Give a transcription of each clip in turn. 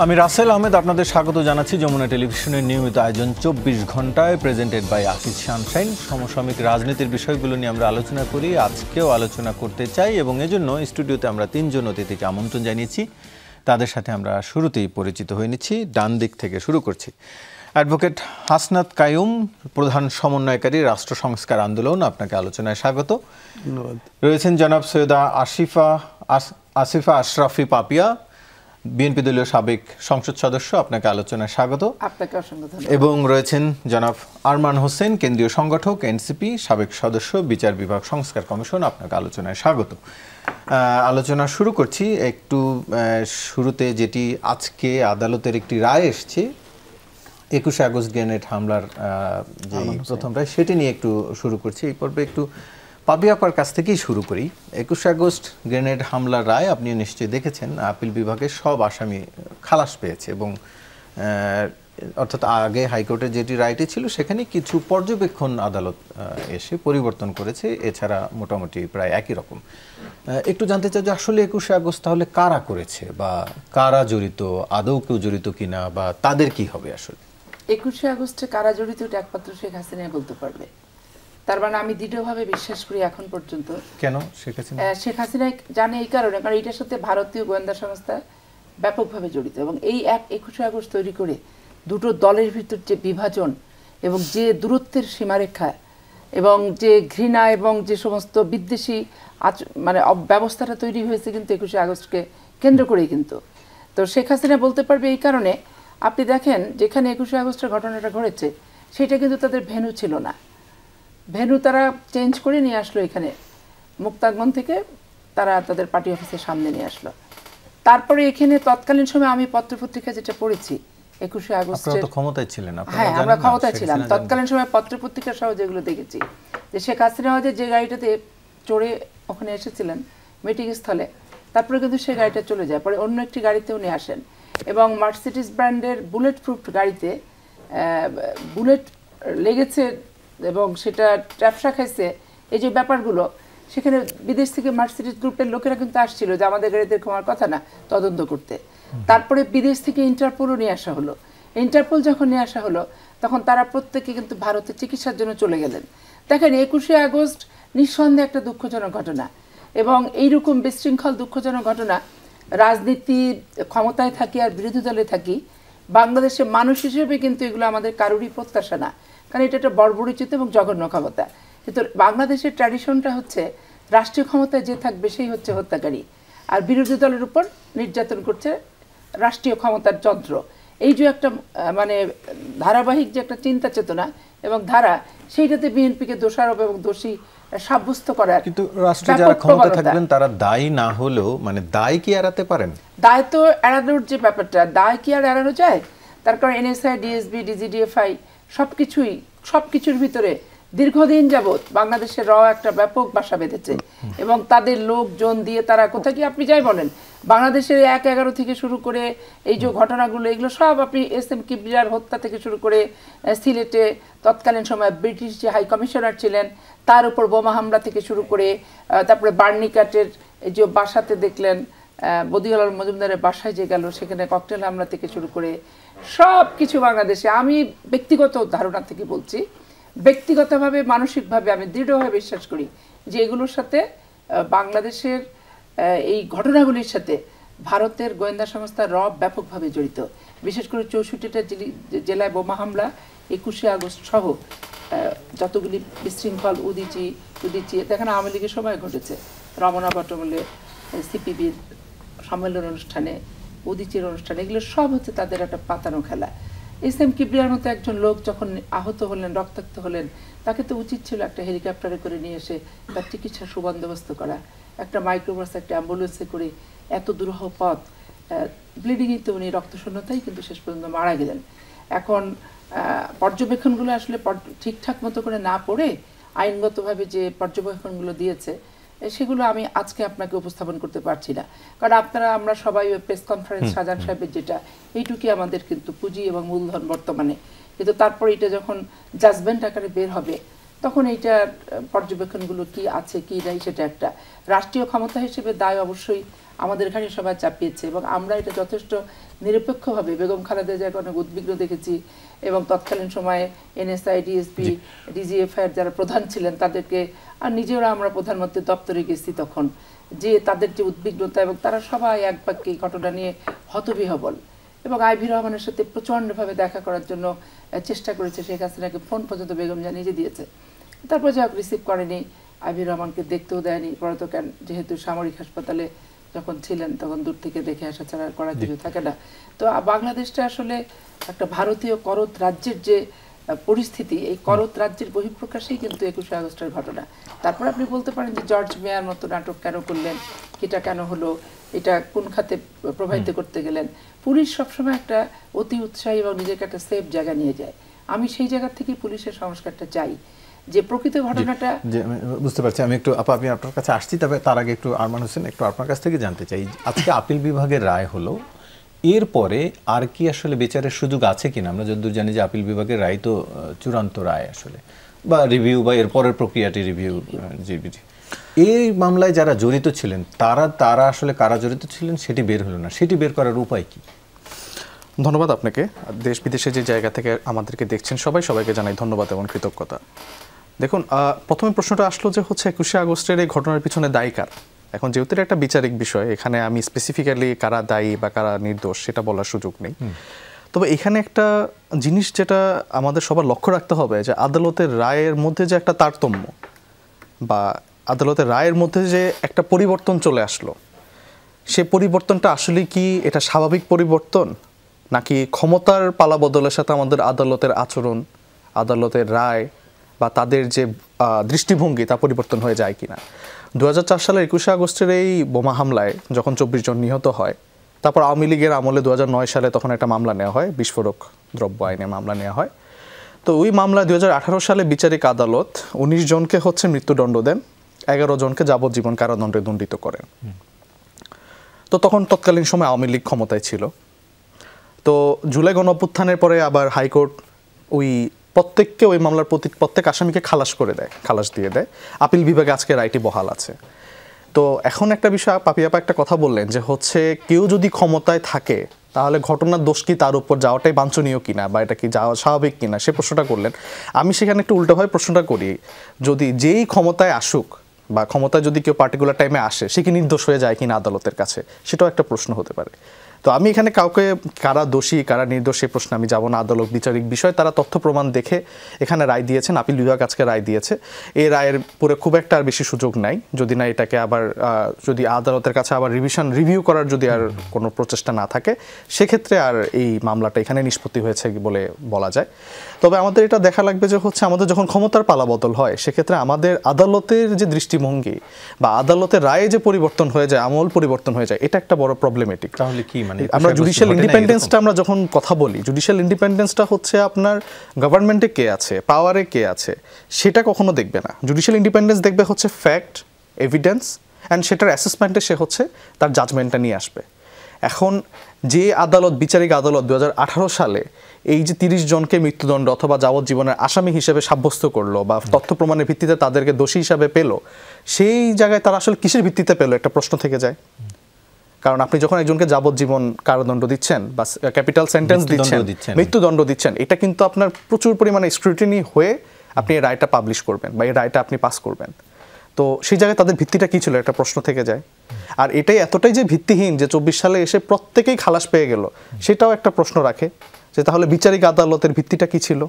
আমি রাসেল আহমেদ আপনাদের স্বাগত জানাচ্ছি যমুনা টেলিভিশনের নিয়মিত আয়োজন 24 ঘন্টায় প্রেজেন্টেড বাই আশিস সানশাইন। সমসাময়িক রাজনীতির বিষয়গুলো নিয়ে আমরা আলোচনা করি, আজকেও আলোচনা করতে চাই এবং এজন্য স্টুডিওতে আমরা তিনজন অতিথিকে আমন্ত্রণ জানিয়েছি। তাদের সাথে আমরা শুরুতেই পরিচিত হয়ে নিচ্ছি। ডান দিক থেকে শুরু করছি। অ্যাডভোকেট হাসনাত কাইয়ুম, প্রধান সমন্বয়কারী রাষ্ট্র সংস্কার আন্দোলন, আপনাকে আলোচনায় স্বাগত। ধন্যবাদ। রয়েছেন জনাব সৈয়দা আসিফা আশরাফি পাপিয়া, বিএনপি দলীয় সাবেক সংসদ সদস্য, আপনাকে আলোচনায় স্বাগত। আপনাকে অসংখ্য ধন্যবাদ। এবং রয়েছেন জনাব আরমান হোসেন, কেন্দ্রীয় সংগঠক এনসিপি, সাবেক সদস্য, বিচার বিভাগ সংস্কার কমিশন, আপনাকে আলোচনায় স্বাগত। আলোচনা শুরু করছি। একটু শুরুতে যেটি আজকে আদালতের একটি রায় এসছে 21 আগস্ট গ্রেনেড হামলার যে প্রথম রায়, সেটি নিয়ে একটু শুরু করছি। এই পর্বে একটু পাপিয়াপার কাছ থেকেই শুরু করি। 21 আগস্ট গ্রেনেড হামলার রায় আপনি নিশ্চয়ই দেখেছেন। আপিল বিভাগের সব আসামি খালাস পেয়েছে এবং অর্থাৎ আগে হাইকোর্টের যেটি রায়টি ছিল সেখানে কিছু পর্যবেক্ষণ আদালত এসে পরিবর্তন করেছে, এছাড়া মোটামুটি প্রায় একই রকম। একটু জানতে চাই যে আসলে 21 আগস্ট তাহলে কারা করেছে বা কারা জড়িত, আদৌ কেউ জড়িত কিনা, বা তাদের কি হবে আসলে? 21 আগস্টে কারা জড়িত এটা একমাত্র শেখ হাসিনাই বলতে পারবে। তার মানে আমি দৃঢ়ভাবে বিশ্বাস করি এখন পর্যন্ত। কেন শেখ হাসিনা? শেখ হাসিনা জানে এই কারণে, কারণ এটার সাথে ভারতীয় গোয়েন্দা সংস্থা ব্যাপকভাবে জড়িত এবং এই 21 আগস্ট তৈরি করে দুটো দলের ভিতর যে বিভাজন এবং যে দূরত্বের সীমারেখা এবং যে ঘৃণা এবং যে সমস্ত বিদ্বেষী মানে ব্যবস্থাটা তৈরি হয়েছে কিন্তু 21 আগস্টকে কেন্দ্র করেই কিন্তু। তো শেখ হাসিনা বলতে পারবে এই কারণে, আপনি দেখেন যেখানে 21 আগস্টের ঘটনাটা ঘটেছে সেটা কিন্তু তাদের ভেন্যু ছিল না। ভেন্যু তারা চেঞ্জ করে নিয়ে আসলো, এখানে মুক্তাঙ্গন থেকে তারা তাদের পার্টি অফিসের সামনে নিয়ে আসলো। তারপরে এখানে তৎকালীন সময় আমি পত্রপত্রিকা যেটা পড়েছি 21 আগস্টে ক্ষমতায় ছিলেন, হ্যাঁ আমরা ক্ষমতায় ছিলাম, তৎকালীন সময় পত্রপত্রিকা সহ যেগুলো দেখেছি যে শেখ হাসিনা যে গাড়িটাতে চড়ে ওখানে এসেছিলেন মিটিং স্থলে, তারপরে কিন্তু সেই গাড়িটা চলে যায়, পরে অন্য একটি গাড়িতে উনি আসেন এবং মার্সিডিজ ব্র্যান্ডের বুলেট প্রুফ গাড়িতে বুলেট লেগেছে এবং সেটা ট্র্যাপসা খাইছে। এই যে ব্যাপারগুলো, সেখানে বিদেশ থেকে মার্সিডিজ গ্রুপের লোকেরা কিন্তু আসছিল যে আমাদের গাড়িতে খাওয়ার কথা না, তদন্ত করতে। তারপরে বিদেশ থেকে ইন্টারপোলও নিয়ে আসা হলো। ইন্টারপোল যখন নিয়ে আসা হলো তখন তারা প্রত্যেকে কিন্তু ভারতে চিকিৎসার জন্য চলে গেলেন। দেখেন 21 আগস্ট নিঃসন্দেহে একটা দুঃখজনক ঘটনা এবং এইরকম বিশৃঙ্খল দুঃখজনক ঘটনা, রাজনীতি ক্ষমতায় থাকি আর বিরোধী দলে থাকি, বাংলাদেশের মানুষ হিসেবে কিন্তু এগুলো আমাদের কারোরই প্রত্যাশা না, কারণ এটা একটা বর্বরোচিত এবং জঘন্য ক্ষমতা। কিন্তু বাংলাদেশের ট্র্যাডিশনটা হচ্ছে রাষ্ট্রীয় ক্ষমতায় যে থাকবে সেই হচ্ছে হত্যাকারী, আর বিরোধী দলের উপর নির্যাতন করছে রাষ্ট্রীয় ক্ষমতার যন্ত্র। এই যে একটা মানে ধারাবাহিক যে একটা চিন্তা চেতনা এবং ধারা, সেইটাতে বিএনপিকে দোষারোপ এবং দোষী সাব্যস্ত করার, কিন্তু রাষ্ট্রে যারা ক্ষমতায় থাকবেন তারা দায়ী না হলেও মানে দায় কি এড়াতে পারেন? দায় তো এড়ানোর যে ব্যাপারটা, দায় কি আর এড়ানো যায়? তার কারণ এনএসআই, ডিএসবি, ডিজিডিএফআই সবকিছুর ভিতরে দীর্ঘদিন যাবৎ বাংলাদেশের একটা ব্যাপক বাসা বেঁধেছে এবং তাদের লোকজন দিয়ে তারা কোথায় কি আপনি যাই বলেন, বাংলাদেশের 1/11 থেকে শুরু করে এই যে ঘটনাগুলো, এগুলো সব আপনি এস.এম. কিবরিয়ার হত্যা থেকে শুরু করে সিলেটে তৎকালীন সময় ব্রিটিশ যে হাই কমিশনার ছিলেন তার উপর বোমা হামলা থেকে শুরু করে, তারপরে বার্নিকাটের এই যে বাসাতে দেখলেন বদিউল মজুমদারের বাসায় যে গেল সেখানে ককটেল হামলা থেকে শুরু করে সব কিছু বাংলাদেশে, আমি ব্যক্তিগত ধারণা থেকে বলছি, ব্যক্তিগতভাবে মানসিকভাবে আমি দৃঢ়ভাবে বিশ্বাস করি যে এগুলোর সাথে বাংলাদেশের এই ঘটনাগুলির সাথে ভারতের গোয়েন্দা সংস্থা ব্যাপকভাবে জড়িত। বিশেষ করে 64টা জেলায় বোমা হামলা, 21 আগস্ট সহ যতগুলি বিশৃঙ্খল উদিচি দেখেন আওয়ামী লীগের সময় ঘটেছে, রমনা বটমূলে সিপিবির সম্মেলন অনুষ্ঠানে, উদিচির অনুষ্ঠানে, এগুলো সব হচ্ছে তাদের একটা পাতানো খেলা। এস.এম. কিবরিয়ার মতো একজন লোক যখন আহত হলেন, রক্তাক্ত হলেন, তাকে তো উচিত ছিল একটা হেলিকপ্টারে করে নিয়ে এসে তার চিকিৎসার সুবন্দোবস্ত করা, একটা মাইক্রোবাস, একটা অ্যাম্বুলেন্সে করে এত দুরূহ পথ, ব্লিডিংয়ে তো উনি রক্তশূন্যতাই কিন্তু শেষ পর্যন্ত মারা গেলেন। এখন পর্যবেক্ষণগুলো আসলে ঠিকঠাক মতো করে না পড়ে আইনগতভাবে যে পর্যবেক্ষণগুলো দিয়েছে সেগুলো আমি আজকে আপনাকে উপস্থাপন করতে পারছি না, কারণ আমরা সবাই প্রেস কনফারেন্স শাহজাহান সাহেবের যেটা, এইটুকুই আমাদের কিন্তু পুঁজি এবং মূলধন বর্তমানে। কিন্তু তারপরে এটা যখন জাজমেন্ট আকারে বের হবে তখন এইটার পর্যবেক্ষণগুলো কি আছে কি নাই সেটা একটা রাষ্ট্রীয় ক্ষমতা হিসেবে দায় অবশ্যই আমাদের ঘাড়ে সবাই চাপিয়েছে, এবং আমরা এটা যথেষ্ট নিরপেক্ষভাবে বেগম খালেদা জিয়াকে অনেক উদ্বিগ্ন দেখেছি, এবং তৎকালীন সময়ে এনএসআই, ডিএসপি, ডিজিএফআই যারা প্রধান ছিলেন তাদেরকে, আর নিজেরা আমরা প্রধানমন্ত্রীর দপ্তরে গেছি তখন, যে তাদের যে উদ্বিগ্নতা, এবং তারা সবাই এক বাক্যে এই ঘটনা নিয়ে হতবিহ্বল, এবং আইভি রহমানের সাথে প্রচণ্ডভাবে দেখা করার জন্য চেষ্টা করেছে। শেখ হাসিনাকে ফোন পর্যন্ত বেগম জিয়া নিজে দিয়েছে, তারপর যা রিসিভ করেনি, আইভি রহমানকে দেখতেও দেয়নি। পরতকাল যেহেতু সামরিক হাসপাতালে যখন ছিলেন তখন দূর থেকে দেখে আসা ছাড়া আর করার কিছু থাকে না। তো বাংলাদেশটা আসলে একটা ভারতীয় করত রাজ্যের যে পরিস্থিতি, এই করত রাজ্যের বহিঃপ্রকাশেই কিন্তু 21শে আগস্টের ঘটনা। তারপর আপনি বলতে পারেন যে জর্জ মেয়ার মতো নাটক কেন করলেন, এটা কেন হলো, এটা কোন খাতে প্রভাবিত করতে গেলেন। পুলিশ সবসময় একটা অতি উৎসাহী এবং নিজেকে একটা সেফ জায়গা নিয়ে যায়। আমি সেই জায়গা থেকে পুলিশের সংস্কারটা চাই, যে প্রকৃত ঘটনাটা বুঝতে পারছি। আমি একটু আমি আপনার কাছে আসছি, তবে তার আগে একটু আরমান হোসেন, একটু আপনার কাছ থেকে জানতে চাই, আজকে আপিল বিভাগের রায় হলো, এরপরে আর কি আসলে বিচারের সুযোগ আছে কিনা? আমরা যতদূর জানি যে আপিল বিভাগের রায় তো চূড়ান্ত রায় আসলে, বা রিভিউ বা এরপরের প্রক্রিয়াটি রিভিউ। এই মামলায় যারা জড়িত ছিলেন তারা আসলে কারা জড়িত ছিলেন সেটি বের হলো না, সেটি বের করার উপায় কি? ধন্যবাদ আপনাকে। দেশ বিদেশে যে জায়গা থেকে আমাদেরকে দেখছেন সবাইকে জানাই ধন্যবাদ এবং কৃতজ্ঞতা। দেখুন, প্রথমে প্রশ্নটা আসলো যে হচ্ছে 21শে আগস্টের এই ঘটনার পিছনে দায়ী কার। এখন যেহেতু একটা বিচারিক বিষয়, এখানে আমি স্পেসিফিক্যালি কারা দায়ী বা কারা নির্দোষ সেটা বলার সুযোগ নেই। তবে এখানে একটা জিনিস যেটা আমাদের সবার লক্ষ্য রাখতে হবে, যে আদালতের রায়ের মধ্যে যে একটা তারতম্য বা আদালতের রায়ের মধ্যে যে একটা পরিবর্তন চলে আসলো, সে পরিবর্তনটা আসলে কি এটা স্বাভাবিক পরিবর্তন, নাকি ক্ষমতার পালাবদলের সাথে আমাদের আদালতের আচরণ, আদালতের রায় বা তাদের যে দৃষ্টিভঙ্গি তা পরিবর্তন হয়ে যায় কিনা। 2004 সালের 21শে আগস্টের এই বোমা হামলায় যখন 24 জন নিহত হয়, তারপর আওয়ামী লীগের আমলে 2009 সালে তখন একটা মামলা নেওয়া হয়, বিস্ফোরক দ্রব্য আইনে মামলা নেওয়া হয়। তো ওই মামলায় 2018 সালে বিচারিক আদালত 19 জনকে হচ্ছে মৃত্যুদণ্ড দেন, 11 জনকে যাবজ্জীবন কারাদণ্ডে দণ্ডিত করেন। তো তখন তৎকালীন সময় আওয়ামী লীগ ক্ষমতায় ছিল। তো জুলাই গণঅভ্যুত্থানের পরে আবার হাইকোর্ট ওই প্রত্যেককে ওই মামলার প্রত্যেক আসামিকে খালাস দিয়ে দেয়। আপিল বিভাগে আজকে রায়টি বহাল আছে। তো এখন একটা বিষয়, পাপিয়াপা একটা কথা বললেন যে হচ্ছে কেউ যদি ক্ষমতায় থাকে তাহলে ঘটনার দোষ কি তার উপর যাওয়াটাই বাঞ্ছনীয় কিনা বা এটা কি যাওয়া স্বাভাবিক কিনা, সে প্রশ্নটা করলেন। আমি সেখানে একটু উল্টোভাবে প্রশ্নটা করি, যদি যেই ক্ষমতায় আসুক বা ক্ষমতায় যদি কেউ পার্টিকুলার টাইমে আসে, সে কি নির্দোষ হয়ে যায় কিনা আদালতের কাছে, সেটাও একটা প্রশ্ন হতে পারে। তো আমি এখানে কাউকে কারা দোষী কারা নির্দোষ সেই প্রশ্নে আমি যাব না। আদালত বিচারিক বিষয়, তারা তথ্য প্রমাণ দেখে এখানে রায় দিয়েছেন, আপিল বিভাগ আজকে রায় দিয়েছে। এই রায়ের পরে খুব একটা আর বেশি সুযোগ নাই, যদি না এটাকে আবার যদি আদালতের কাছে আবার রিভিউ করার যদি আর কোনো প্রচেষ্টা না থাকে, সেক্ষেত্রে আর এই মামলাটা এখানে নিষ্পত্তি হয়েছে বলে বলা যায়। তবে আমাদের এটা দেখা লাগবে যে হচ্ছে আমাদের যখন ক্ষমতার পালাবদল হয়, সেক্ষেত্রে আমাদের আদালতের যে দৃষ্টিভঙ্গি বা আদালতের রায়ে যে পরিবর্তন হয়ে যায়, আমল পরিবর্তন হয়ে যায়, এটা একটা বড় প্রবলেমেটিক। তাহলে কি মানে আমরা জুডিশিয়াল ইন্ডিপেন্ডেন্সটা আমরা যখন কথা বলি, জুডিশিয়াল ইন্ডিপেন্ডেন্সটা হচ্ছে আপনার গভর্নমেন্টে কে আছে, পাওয়ারে কে আছে, সেটা কখনো দেখবে না। জুডিশিয়াল ইন্ডিপেন্ডেন্স দেখবে হচ্ছে ফ্যাক্ট, এভিডেন্স, অ্যান্ড সেটার অ্যাসেসমেন্টে সে হচ্ছে তার জাজমেন্টটা নিয়ে আসবে। এখন যে আদালত, বিচারিক আদালত 2018 সালে এই যে 30 জনকে মৃত্যুদণ্ড অথবা যাবজ্জীবনের আসামি হিসেবে সাব্যস্ত করলো বা তথ্য প্রমাণের ভিত্তিতে তাদেরকে দোষী হিসাবে পেল, সেই জায়গায় তারা আসলে কিসের ভিত্তিতে পেল একটা প্রশ্ন থেকে যায়। কারণ আপনি যখন একজনকে যাবজ্জীবন কারাদণ্ড দিচ্ছেন বা ক্যাপিটাল সেন্টেন্স দিচ্ছেন, মৃত্যুদণ্ড দিচ্ছেন, এটা কিন্তু আপনার প্রচুর পরিমাণে স্ক্রুটিনি হয়ে আপনি এই রায়টা পাবলিশ করবেন বা এই রায়টা আপনি পাস করবেন। তো সেই জায়গায় তাদের ভিত্তিটা কী ছিল একটা প্রশ্ন থেকে যায়। আর এটাই এতটাই যে ভিত্তিহীন যে 24 সালে এসে প্রত্যেকেই খালাস পেয়ে গেল, সেটাও একটা প্রশ্ন রাখে যে তাহলে বিচারিক আদালতের ভিত্তিটা কী ছিল,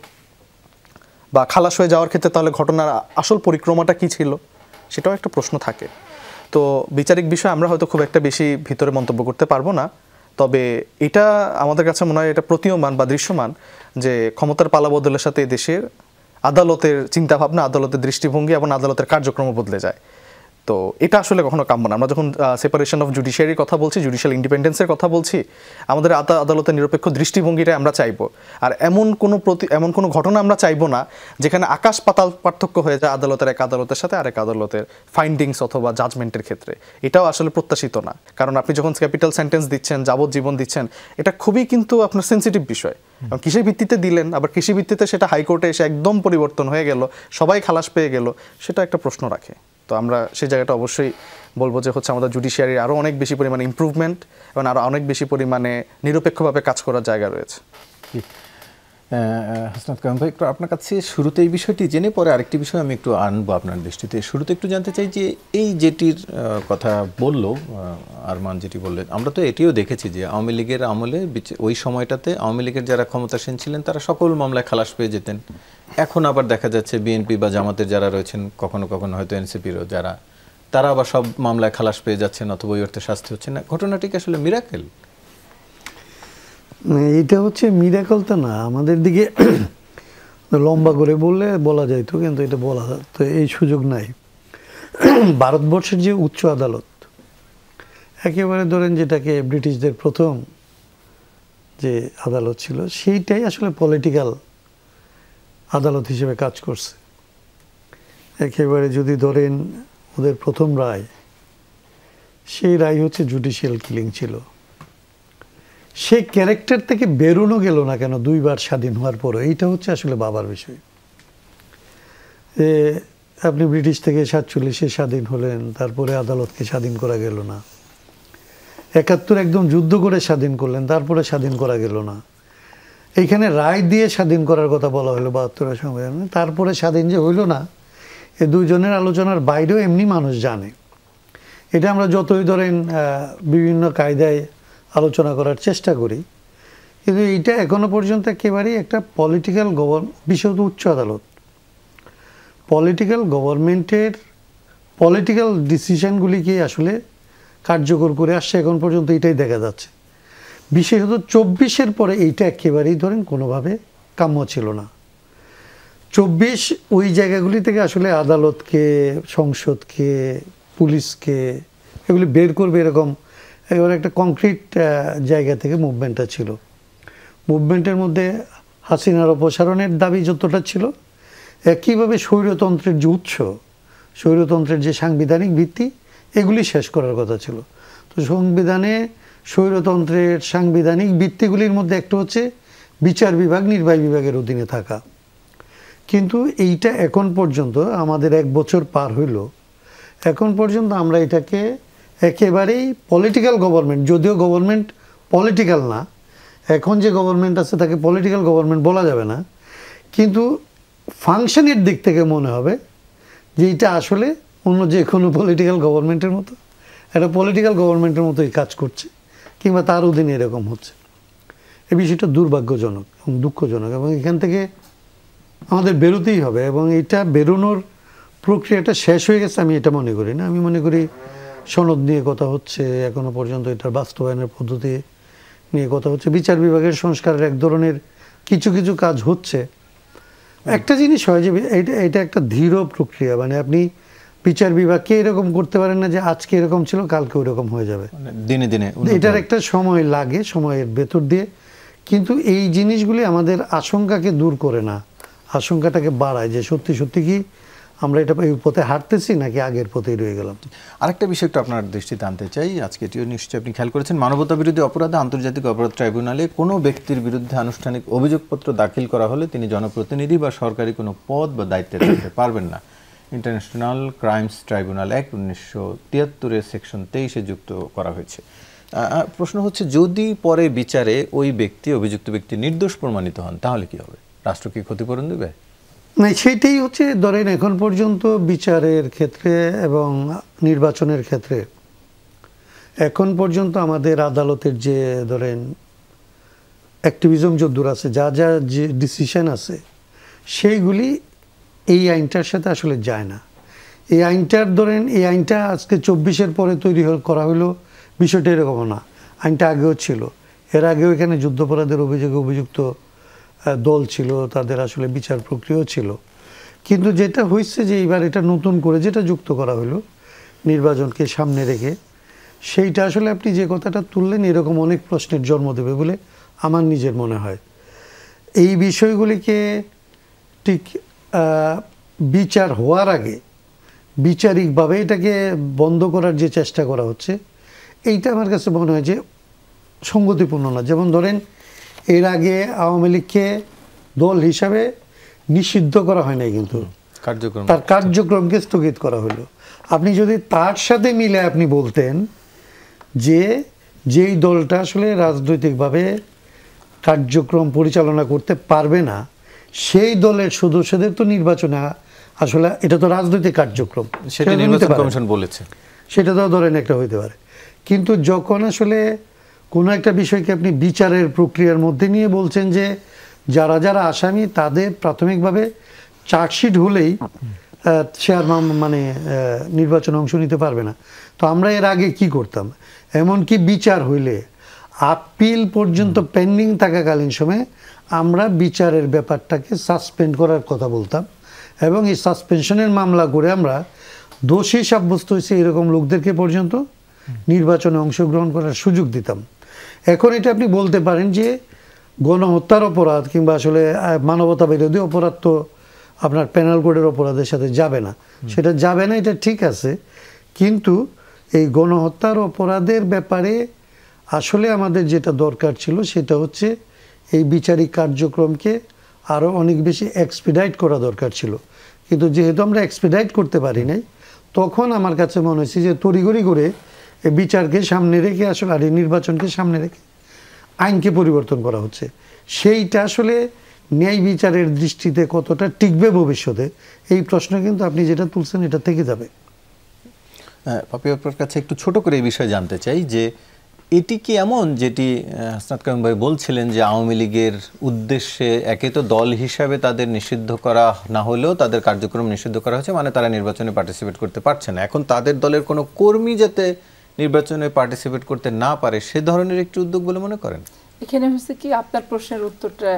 বা খালাস হয়ে যাওয়ার ক্ষেত্রে তাহলে ঘটনার আসল পরিক্রমাটা কী ছিল, সেটাও একটা প্রশ্ন থাকে। তো বিচারিক বিষয় আমরা হয়তো খুব একটা বেশি ভিতরে মন্তব্য করতে পারবো না, তবে এটা আমাদের কাছে মনে হয় এটা প্রতীয়মান বা দৃশ্যমান যে ক্ষমতার পালাবদলের সাথে দেশের আদালতের চিন্তাভাবনা, আদালতের দৃষ্টিভঙ্গি এবং আদালতের কার্যক্রম বদলে যায়। তো এটা আসলে কখনো কাম্য না। আমরা যখন সেপারেশন অফ জুডিশিয়ারির কথা বলছি, জুডিশিয়াল ইন্ডিপেন্ডেন্সের কথা বলছি, আমাদের আদালতের নিরপেক্ষ দৃষ্টিভঙ্গিটা আমরা চাইবো। আর এমন কোনো ঘটনা আমরা চাইবো না যেখানে আকাশ পাতাল পার্থক্য হয়ে যায় আদালতের এক আদালতের সাথে আরেক আদালতের ফাইন্ডিংস অথবা জাজমেন্টের ক্ষেত্রে। এটাও আসলে প্রত্যাশিত না, কারণ আপনি যখন ক্যাপিটাল সেন্টেন্স দিচ্ছেন, যাবজ্জীবন দিচ্ছেন, এটা খুবই কিন্তু আপনার সেন্সিটিভ বিষয়। কিসের ভিত্তিতে দিলেন, আবার কৃষি ভিত্তিতে সেটা হাইকোর্টে এসে একদম পরিবর্তন হয়ে গেল, সবাই খালাস পেয়ে গেল, সেটা একটা প্রশ্ন রাখে। তো আমরা সেই জায়গাটা অবশ্যই বলবো যে হচ্ছে আমাদের জুডিশিয়ারির আরও অনেক বেশি পরিমাণে ইমপ্রুভমেন্ট এবং আরও অনেক বেশি পরিমাণে নিরপেক্ষভাবে কাজ করার জায়গা রয়েছে। হাসনাত কামাল ভাই, একটু আপনার কাছে শুরুতে এই বিষয়টি জেনে পরে আরেকটি বিষয় আমি একটু আনবো আপনার দৃষ্টিতে। শুরুতে একটু জানতে চাই যে এই যেটির কথা বললো আরমান, যেটি বললেন, আমরা তো এটিও দেখেছি যে আওয়ামী লীগের আমলে ওই সময়টাতে আওয়ামী লীগের যারা ক্ষমতাসীন ছিলেন তারা সকল মামলায় খালাস পেয়ে যেতেন। এখন আবার দেখা যাচ্ছে বিএনপি বা জামাতের যারা রয়েছেন, কখনো কখনো হয়তো এনসিপিরও যারা, তারা আবার সব মামলায় খালাস পেয়ে যাচ্ছেন অথবা ওই অর্থে শাস্তি হচ্ছে না। ঘটনাটি কি আসলে মিরাকেল? এটা হচ্ছে মিরাকল তো না, আমাদের দিকে লম্বা করে বলা যাইতো, কিন্তু এটা বলা তো এই সুযোগ নাই। ভারতবর্ষের যে উচ্চ আদালত, একেবারে ধরেন যেটাকে ব্রিটিশদের প্রথম যে আদালত ছিল, সেইটাই আসলে পলিটিক্যাল আদালত হিসেবে কাজ করছে। একেবারে যদি ধরেন ওদের প্রথম রায়, সেই রায় হচ্ছে জুডিশিয়াল কিলিং ছিল। সেই ক্যারেক্টার থেকে বেরোনো গেল না কেন 2 বার স্বাধীন হওয়ার পরও, এইটা হচ্ছে আসলে বাবার বিষয়। আপনি ব্রিটিশ থেকে 47-এ স্বাধীন হলেন, তারপরে আদালতকে স্বাধীন করা গেল না। 71 একদম যুদ্ধ করে স্বাধীন করলেন, তারপরে স্বাধীন করা গেল না। এইখানে রায় দিয়ে স্বাধীন করার কথা বলা হলো 72-এর সংবিধানে, তারপরে স্বাধীন যে হইল না, এই দুইজনের আলোচনার বাইরেও এমনি মানুষ জানে। এটা আমরা যতই ধরেন বিভিন্ন কায়দায় আলোচনা করার চেষ্টা করি, কিন্তু এইটা এখনো পর্যন্ত একেবারেই একটা পলিটিক্যাল বিশেষত উচ্চ আদালত পলিটিক্যাল গভর্নমেন্টের পলিটিক্যাল ডিসিশনগুলিকে আসলে কার্যকর করে আসছে এখন পর্যন্ত, এটাই দেখা যাচ্ছে। বিশেষত 24-এর পরে এইটা একেবারেই ধরেন কোনোভাবে কাম্য ছিল না। 24 ওই জায়গাগুলি থেকে আসলে আদালতকে, সংসদকে, পুলিশকে এগুলি বের করবে, এরকম একেবারে একটা কংক্রিট জায়গা থেকে মুভমেন্টটা ছিল। মুভমেন্টের মধ্যে হাসিনার অপসারণের দাবি যতটা ছিল, একইভাবে স্বৈরতন্ত্রের যে উৎস, স্বৈরতন্ত্রের যে সাংবিধানিক ভিত্তি, এগুলি শেষ করার কথা ছিল। তো সংবিধানে স্বৈরতন্ত্রের সাংবিধানিক ভিত্তিগুলির মধ্যে একটা হচ্ছে বিচার বিভাগ নির্বাহী বিভাগের অধীনে থাকা। কিন্তু এইটা এখন পর্যন্ত আমাদের 1 বছর পার হইল, এখন পর্যন্ত আমরা এটাকে একেবারেই পলিটিক্যাল গভর্নমেন্ট, যদিও গভর্নমেন্ট পলিটিক্যাল না, এখন যে গভর্নমেন্ট আছে তাকে পলিটিক্যাল গভর্নমেন্ট বলা যাবে না, কিন্তু ফাংশনের দিক থেকে মনে হবে যে এটা আসলে অন্য যে কোনো পলিটিক্যাল গভর্নমেন্টের মতো, একটা পলিটিক্যাল গভর্নমেন্টের মতোই কাজ করছে, কিংবা তার অধীনে এরকম হচ্ছে। এই বিষয়টা দুর্ভাগ্যজনক এবং দুঃখজনক, এবং এখান থেকে আমাদের বেরোতেই হবে। এবং এটা বেরোনোর প্রক্রিয়াটা শেষ হয়ে গেছে আমি এটা মনে করি না। আমি মনে করি সনদ নিয়ে কথা হচ্ছে, এখনো পর্যন্ত এটার বাস্তবায়নের পদ্ধতি নিয়ে কথা হচ্ছে, বিচার বিভাগের সংস্কারের এক ধরনের কিছু কিছু কাজ হচ্ছে। একটা জিনিস হয় যে এটা একটা ধীর প্রক্রিয়া, মানে আপনি বিচার বিভাগকে এরকম করতে পারেন না যে আজকে এরকম ছিল কালকে ওইরকম হয়ে যাবে, দিনে দিনে এটার একটা সময় লাগে, সময়ের ভেতর দিয়ে। কিন্তু এই জিনিসগুলি আমাদের আশঙ্কাকে দূর করে না, আশঙ্কাটাকে বাড়ায় যে সত্যি সত্যি কি আমরা এটা এই পথে হাঁটতেছি নাকি আগের পথেই রয়ে গেলাম। আরেকটা বিষয় একটু আপনার দৃষ্টিতে আনতে চাই, আজকে এটিও নিশ্চয়ই আপনি খেয়াল করেছেন, মানবতা বিরোধী অপরাধে আন্তর্জাতিক অপরাধ ট্রাইব্যুনালে কোনো ব্যক্তির বিরুদ্ধে আনুষ্ঠানিক অভিযোগপত্র দাখিল করা হলে তিনি জনপ্রতিনিধি বা সরকারি কোনো পদ বা দায়িত্বে থাকতে পারবেন না। International Crimes Tribunal Act 1973 section 23-এ যুক্ত করা হয়েছে। প্রশ্ন হচ্ছে, যদি পরে বিচারে ওই ব্যক্তি, অভিযুক্ত ব্যক্তি নির্দোষ প্রমাণিত হন, তাহলে কি হবে? রাষ্ট্র কি ক্ষতিপূরণ দেবে? না, সেইটাই হচ্ছে ধরেন এখন পর্যন্ত বিচারের ক্ষেত্রে এবং নির্বাচনের ক্ষেত্রে এখন পর্যন্ত আমাদের আদালতের যে ধরেন অ্যাক্টিভিজম যদ্দূর আছে, যা যা যে ডিসিশন আছে, সেইগুলি এই আইনটার সাথে আসলে যায় না। এই আইনটার ধরেন এই আইনটা আজকে 24-এর পরে তৈরি করা হলো, বিষয়টা এরকম না, আইনটা আগেও ছিল। এর আগেও এখানে যুদ্ধাপরাধের অভিযোগে অভিযুক্ত দল ছিল, তাদের আসলে বিচার প্রক্রিয়াও ছিল। কিন্তু যেটা হয়েছে যে এইবার এটা নতুন করে যেটা যুক্ত করা হলো, নির্বাচনকে সামনে রেখে, সেইটা আসলে আপনি যে কথাটা তুললেন এরকম অনেক প্রশ্নের জন্ম দেবে বলে আমার নিজের মনে হয়। এই বিষয়গুলিকে ঠিক বিচার হওয়ার আগে বিচারিকভাবে এটাকে বন্ধ করার যে চেষ্টা করা হচ্ছে, এইটা আমার কাছে মনে হয় যে সঙ্গতিপূর্ণ না। যেমন ধরেন, এর আগে আওয়ামী লীগকে দল হিসাবে নিষিদ্ধ করা হয় নাই, কিন্তু তার কার্যক্রমকে স্থগিত করা হলো। আপনি যদি তার সাথে মিলে আপনি বলতেন যে যেই দলটা আসলে রাজনৈতিকভাবে কার্যক্রম পরিচালনা করতে পারবে না, সেই দলের সদস্যদের তো নির্বাচনে আসলে এটা তো রাজনৈতিক কার্যক্রম, সেটা নির্বাচন কমিশন বলেছে, সেটা তো ধরেন একটা হইতে পারে। কিন্তু যখন আসলে কোনো একটা বিষয়কে আপনি বিচারের প্রক্রিয়ার মধ্যে নিয়ে বলছেন যে যারা যারা আসামি তাদের প্রাথমিকভাবে চার্জশিট হলেই সে আর মানে নির্বাচনে অংশ নিতে পারবে না। তো আমরা এর আগে কি করতাম, এমনকি বিচার হইলে আপিল পর্যন্ত পেন্ডিং থাকাকালীন সময়ে আমরা বিচারের ব্যাপারটাকে সাসপেন্ড করার কথা বলতাম, এবং এই সাসপেনশনের মামলা করে আমরা দোষী সাব্যস্ত হয়েছে এরকম লোকদেরকে পর্যন্ত নির্বাচনে অংশগ্রহণ করার সুযোগ দিতাম। এখন এটা আপনি বলতে পারেন যে গণহত্যার অপরাধ কিংবা আসলে মানবতা বিরোধী অপরাধ তো আপনার পেনাল কোডের অপরাধের সাথে যাবে না, সেটা যাবে না, এটা ঠিক আছে। কিন্তু এই গণহত্যার অপরাধের ব্যাপারে আসলে আমাদের যেটা দরকার ছিল সেটা হচ্ছে এই বিচারিক কার্যক্রমকে আরও অনেক বেশি এক্সপিডাইট করা দরকার ছিল। কিন্তু যেহেতু আমরা এক্সপিডাইট করতে পারি নাই, তখন আমার কাছে মনে হয়েছে যে তড়িঘড়ি করে এই বিচারকে সামনে রেখে আসলে আর এই নির্বাচনকে সামনে রেখে আইনকে পরিবর্তন করা হচ্ছে। সেইটা আসলে ন্যায় বিচারের দৃষ্টিতে কতটা টিকবে ভবিষ্যতে, এই প্রশ্ন কিন্তু আপনি যেটা তুলছেন এটা থেকে যাবে। পাপি আপনার কাছে একটু ছোট করে এই বিষয়ে জানতে চাই যে এটি কি এমন যেটি হাসনাত কায়ুম ভাই বলছিলেন যে আওয়ামী লীগের উদ্দেশ্যে একে তো দল হিসাবে তাদের নিষিদ্ধ করা না হলেও তাদের কার্যক্রম নিষিদ্ধ করা হয়েছে, মানে তারা নির্বাচনে পার্টিসিপেট করতে পারছে না, এখন তাদের দলের কোনো কর্মী যাতে নির্বাচনে পার্টিসিপেট করতে না পারে সে ধরনের একটি উদ্যোগ বলে মনে করেন? এখানে হচ্ছে কি, আপনার প্রশ্নের উত্তরটা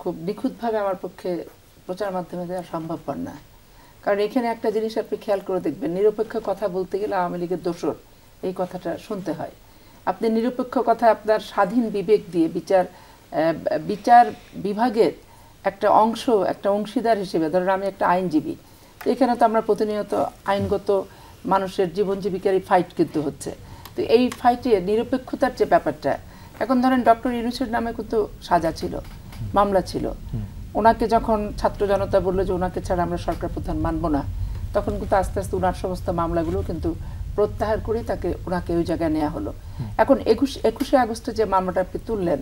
খুব নিখুঁতভাবে আমার পক্ষে প্রচার মাধ্যমে দেওয়া সম্ভবপর না। কারণ এখানে একটা জিনিস আপনি খেয়াল করে দেখবেন, নিরপেক্ষ কথা বলতে গেলে আওয়ামী লীগের দোসর এই কথাটা শুনতে হয়। আপনি নিরপেক্ষ কথা আপনার স্বাধীন বিবেক দিয়ে বিচার বিভাগের একটা অংশীদার হিসেবে, ধরেন আমি একটা আইনজীবী, তো এখানে তো আমরা প্রতিনিয়ত আইনগত মানুষের জীবন জীবিকারই ফাইট কিন্তু হচ্ছে। তো এই ফাইটে নিরপেক্ষতার যে ব্যাপারটা, এখন ধরেন ডক্টর ইউনূসের নামে কিন্তু সাজা ছিল, মামলা ছিল, ওনাকে যখন ছাত্র জনতা বললো যে ওনাকে ছাড়া আমরা সরকার প্রধান মানব না, তখন কিন্তু আস্তে আস্তে ওনার সমস্ত মামলাগুলো কিন্তু প্রত্যাহার করে ওনাকে ওই জায়গায় নেওয়া হলো। এখন 21শে আগস্টে যে মামলাটা আপনি তুললেন,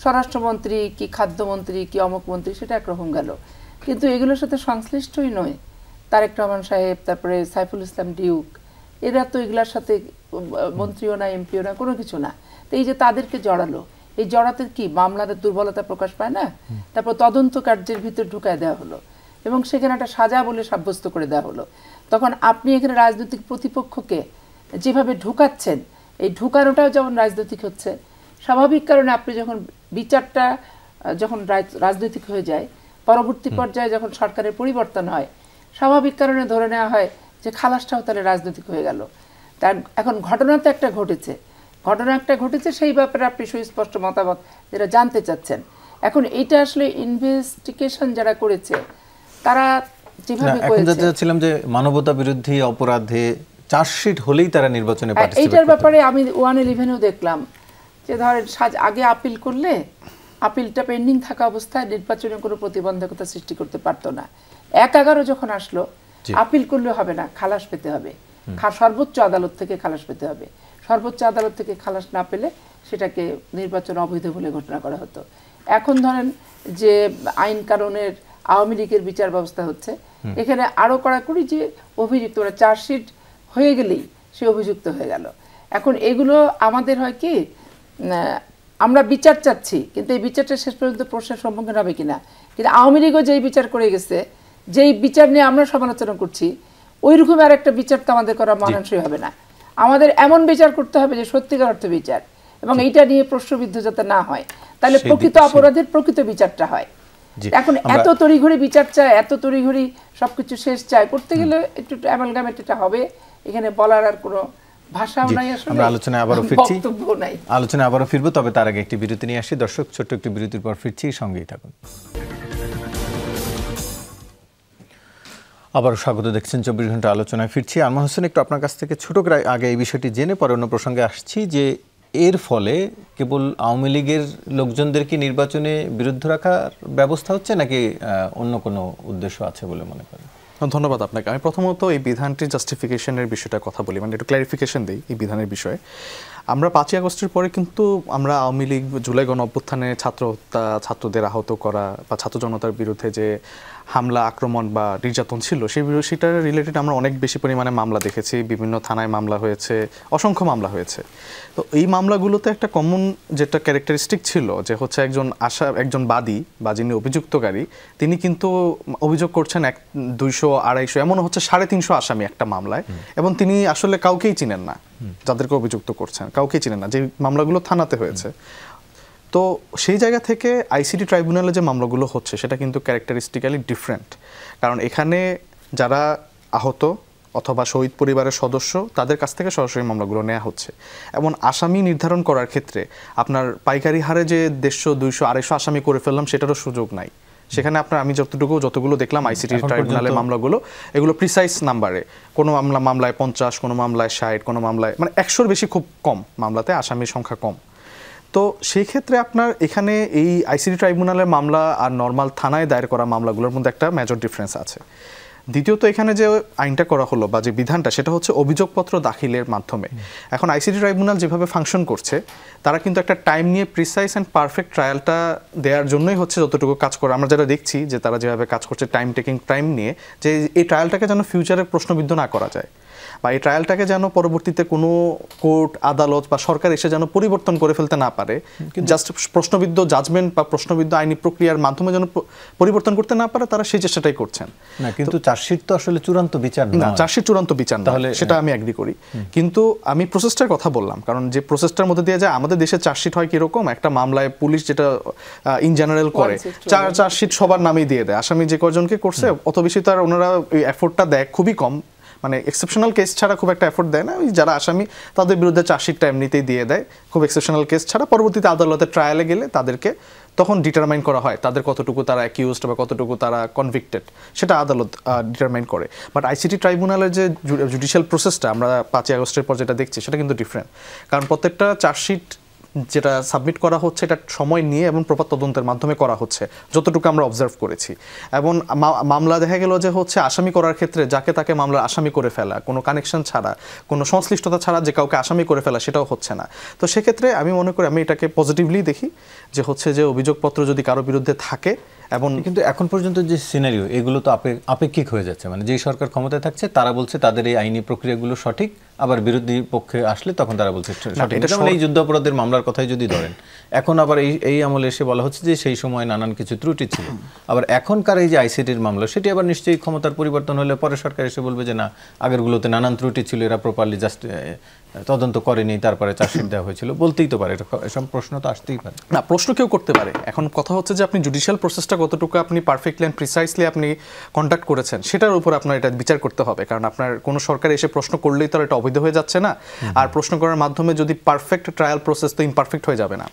স্বরাষ্ট্রমন্ত্রী কি খাদ্যমন্ত্রী কি অমুক মন্ত্রী সেটা একরকম গেল, কিন্তু এগুলোর সাথে সংশ্লিষ্টই নয় তারেক রহমান সাহেব, তারপরে সাইফুল ইসলাম ডিউক, এরা তো এগুলার সাথে মন্ত্রীও না এমপিও না, কোনো কিছু না। তো এই যে তাদেরকে জড়ালো, এই জড়াতে কি মামলার দুর্বলতা প্রকাশ পায় না? তারপর তদন্ত কার্যের ভিতর ঢুকায় দেওয়া হলো এবং সেখানে একটা সাজা বলে সাব্যস্ত করে দেওয়া হলো। তখন আপনি এখানে রাজনৈতিক প্রতিপক্ষকে যেভাবে ঢুকাচ্ছেন, এই ঢুকানোটাও যেমন রাজনৈতিক হচ্ছে, স্বাভাবিক কারণে আপনি যখন বিচারটা যখন রাজনৈতিক হয়ে যায়, পরবর্তী পর্যায়ে যখন সরকারের পরিবর্তন হয়, স্বাভাবিক কারণে ধরে নেওয়া হয় যে খালাসটাও তাহলে রাজনৈতিক হয়ে গেল। তার এখন ঘটনা তো একটা ঘটেছে, সেই ব্যাপারে আপনি সুস্পষ্ট মতামত যেটা জানতে চাচ্ছেন। এখন এটা আসলে ইনভেস্টিগেশন যারা করেছে তারা যেভাবে করেছে, ছিলাম যে মানবতা বিরোধী অপরাধে চার্জশিট হলেই তারা নির্বাচনে পার্টিসিপেট করতে। এইটার ব্যাপারে আমি 111-এও দেখলাম যে ধরেন আগে আপিল করলে আপিলটা পেন্ডিং থাকা অবস্থায় নির্বাচনে কোনো প্রতিবন্ধকতা সৃষ্টি করতে পারতো না। 1-11 যখন আসলো, আপিল করলে হবে না, খালাস পেতে হবে, সর্বোচ্চ আদালত থেকে খালাস পেতে হবে। সর্বোচ্চ আদালত থেকে খালাস না পেলে সেটাকে নির্বাচন অবৈধ বলে ঘোষণা করা হতো। এখন ধরেন যে আইন কানুনের আওয়ামী লীগের বিচার ব্যবস্থা হচ্ছে, এখানে আরো কড়াকড়ি যে অভিযুক্ত চার্জশিট হয়ে গেলেই সে অভিযুক্ত হয়ে গেল। এখন এগুলো আমাদের হয় কি, আমরা বিচার চাচ্ছি, কিন্তু এই বিচারটা শেষ পর্যন্ত প্রশ্নের সম্মুখীন হবে কিনা। কিন্তু আওয়ামী লীগও যেই বিচার করে গেছে, যেই বিচার নিয়ে আমরা সমালোচনা করছি, ওই রকম আর একটা বিচার তো আমাদের করা মানানসই হবে না। আমাদের এমন বিচার করতে হবে যে সত্যিকার অর্থে বিচার, এবং এইটা নিয়ে প্রশ্নবিদ্ধ যাতে না হয়, তাহলে প্রকৃত অপরাধের প্রকৃত বিচারটা হয়। এখন এত তড়িঘড়ি বিচার চায়, এত তড়িঘড়ি সবকিছু শেষ চায়, করতে গেলে একটু অ্যামালগামেট এটা হবে, এখানে বলার আর কোনো ভাষাও নাই, আসলে আমরা আলোচনায় আবারও ফিরছি, বক্তব্য নাই। আলোচনায় আবারও ফিরবো, তবে তার আগে একটি বিরতি নিয়ে আসি। দর্শক, ছোট্ট একটি বিরতির পর ফিরছি, সঙ্গেই থাকুন। আবারও স্বাগত, দেখছেন 24 ঘন্টা আলোচনায় ফিরছি। আরমান হোসেন, একটু আপনার কাছ থেকে ছোট করে আগে এই বিষয়টি জেনে পরে অন্য প্রসঙ্গে আসছি, যে এর ফলে কেবল আওয়ামী লীগের লোকজনদেরকে নির্বাচনে বিরুদ্ধ রাখার ব্যবস্থা হচ্ছে, নাকি অন্য কোনো উদ্দেশ্য আছে বলে মনে করেন? ধন্যবাদ আপনাকে। আমি প্রথমত এই বিধানটির জাস্টিফিকেশনের বিষয়টা কথা বলি, মানে একটু ক্ল্যারিফিকেশন দিই এই বিধানের বিষয়ে। আমরা 5ই আগস্টের পরে কিন্তু আমরা আওয়ামী লীগ জুলাই গণ অভ্যুত্থানে ছাত্র হত্যা, ছাত্রদের আহত করা বা ছাত্র জনতার বিরুদ্ধে যে হামলা, আক্রমণ বা নির্যাতন ছিল, সেটার রিলেটেড আমরা অনেক বেশি পরিমাণে মামলা দেখেছি। বিভিন্ন থানায় মামলা হয়েছে, অসংখ্য মামলা হয়েছে। তো এই মামলাগুলোতে একটা কমন যেটা ক্যারেক্টারিস্টিক ছিল, যে হচ্ছে একজন বাদী বা যিনি অভিযুক্তকারী, তিনি কিন্তু অভিযোগ করছেন 200, 250, এমন হচ্ছে 350 আসামি একটা মামলায়, এবং তিনি আসলে কাউকেই চিনেন না, যাদেরকে অভিযুক্ত করছেন কাউকেই চিনেন না, যে মামলাগুলো থানাতে হয়েছে। তো সেই জায়গা থেকে আইসিটি ট্রাইব্যুনালে যে মামলাগুলো হচ্ছে সেটা কিন্তু ক্যারেক্টারিস্টিক্যালি ডিফারেন্ট। কারণ এখানে যারা আহত অথবা শহীদ পরিবারের সদস্য, তাদের কাছ থেকে সরাসরি মামলাগুলো নেওয়া হচ্ছে। এবং আসামি নির্ধারণ করার ক্ষেত্রে আপনার পাইকারি হারে যে 150, 200, 250 আসামি করে ফেললাম, সেটারও সুযোগ নাই। সেখানে আমি যতগুলো দেখলাম আইসিটি ট্রাইব্যুনালের মামলাগুলো, এগুলো প্রিসাইজ নাম্বারে, কোনো মামলায় 50, কোনো মামলায় 60, কোনো মামলায় মানে 100-র বেশি, খুব কম মামলাতে আসামির সংখ্যা কম। তো সেই ক্ষেত্রে আপনার এখানে এই আইসিটি ট্রাইব্যুনালের মামলা আর নর্মাল থানায় দায়ের করা মামলাগুলোর মধ্যে একটা মেজর ডিফারেন্স আছে। দ্বিতীয়ত, এখানে যে আইনটা করা হলো বা যে বিধানটা, সেটা হচ্ছে অভিযোগপত্র দাখিলের মাধ্যমে। এখন আইসিটি ট্রাইব্যুনাল যেভাবে ফাংশন করছে, তারা কিন্তু একটা টাইম নিয়ে প্রিসাইজ অ্যান্ড পারফেক্ট ট্রায়ালটা দেওয়ার জন্যই হচ্ছে যতটুকু কাজ করে। আমরা যারা দেখছি যে তারা যেভাবে কাজ করছে টাইম নিয়ে, যে এই ট্রায়ালটাকে যেন ফিউচারে প্রশ্নবিদ্ধ না করা যায়, বা এই ট্রায়ালটাকে যেন পরবর্তীতে কোনো কোর্ট, আদালত বা সরকার এসে যেন পরিবর্তন করে ফেলতে না পারে, জাস্ট প্রশ্নবিদ্ধ জাজমেন্ট বা প্রশ্নবিদ্ধ আইনি প্রক্রিয়ার মাধ্যমে যেন পরিবর্তন করতে না পারে, তারা সেই চেষ্টাটাই করছেন। না, কিন্তু চার্জশিট তো আসলে চূড়ান্ত বিচার না। চার্জশিট চূড়ান্ত বিচার, তাহলে সেটা আমি এগ্রি করি। কিন্তু আমি প্রসেসটার কথা বললাম, কারণ যে প্রসেসটার মধ্যে দিয়ে যায়, আমাদের দেশে চার্জশিট হয় কিরকম, একটা মামলায় পুলিশ যেটা ইন জেনারেল করে, চার্জশিট সবার নামেই দিয়ে দেয়, আসামি যে কয়জনকে করছে অত বেশি তার ওনারা এই এফোর্টটা দেয় খুবই কম, মানে এক্সেপশনাল কেস ছাড়া খুব একটা এফোর্ট দেয় না। ওই যারা আসামি তাদের বিরুদ্ধে চার্জশিটটা এমনিতেই দিয়ে দেয়, খুব এক্সেপশনাল কেস ছাড়া। পরবর্তীতে আদালতে ট্রায়ালে গেলে তাদেরকে তখন ডিটারমাইন করা হয় তাদের কতটুকু তারা অ্যাকিউজড বা কতটুকু তারা কনভিক্টেড, সেটা আদালত ডিটারমাইন করে। বাট আইসিটি ট্রাইব্যুনালের যে জুডিশিয়াল প্রসেসটা আমরা 5ই আগস্টের পর যেটা দেখছি, সেটা কিন্তু ডিফারেন্ট। কারণ প্রত্যেকটা চার্জশিট যেটা সাবমিট করা হচ্ছে, এটা সময় নিয়ে এবং প্রপার তদন্তের মাধ্যমে করা হচ্ছে, যতটুকু আমরা অবজার্ভ করেছি। এবং মামলা দেখা গেল যে হচ্ছে আসামি করার ক্ষেত্রে যাকে তাকে মামলার আসামি করে ফেলা, কোনো কানেকশন ছাড়া, কোনো সংশ্লিষ্টতা ছাড়া যে কাউকে আসামি করে ফেলা, সেটাও হচ্ছে না। তো সেক্ষেত্রে আমি মনে করি, আমি এটাকে পজিটিভলি দেখি, যে হচ্ছে যে অভিযোগপত্র যদি কারো বিরুদ্ধে থাকে, এবং কিন্তু এখন পর্যন্ত যে সিনারিও, এগুলো তো আপেক্ষিক হয়ে যাচ্ছে। মানে যেই সরকার ক্ষমতায় থাকছে তারা বলছে তাদের এই আইনি প্রক্রিয়াগুলো সঠিক, আবার বিরোধী পক্ষে আসলে তখন তারা বলছে সঠিক। যেমন এই যুদ্ধাপরাধের মামলার কথাই যদি ধরেন, এখন আবার এই আমলে এসে বলা হচ্ছে যে সেই সময় নানান কিছু ত্রুটি ছিল। আবার এখনকার এই যে আইসিটির মামলা, সেটি আবার নিশ্চয়ই ক্ষমতার পরিবর্তন হলে পরে সরকার এসে বলবে যে না, আগেরগুলোতে নানান ত্রুটি ছিল, এরা প্রপারলি জাস্ট তদন্ত করেনি, তারপরে চার্জশিট দেওয়া হয়েছিল, বলতেই তো পারে। এসব প্রশ্ন তো আসতেই পারে। না, প্রশ্ন কেউ করতে পারে। এখন কথা হচ্ছে যে আপনি জুডিশিয়াল প্রসেসটা কতটুকু আপনি পারফেক্টলি অ্যান্ড প্রিসাইসলি আপনি কন্ডাক্ট করেছেন, সেটার উপর আপনার এটা বিচার করতে হবে। কারণ আপনার কোনো সরকার এসে প্রশ্ন করলেই তো এটা অবৈধ হয়ে যাচ্ছে না। আর প্রশ্ন করার মাধ্যমে যদি পারফেক্ট ট্রায়াল প্রসেস, তো ইমপারফেক্ট হয়ে যাবে না।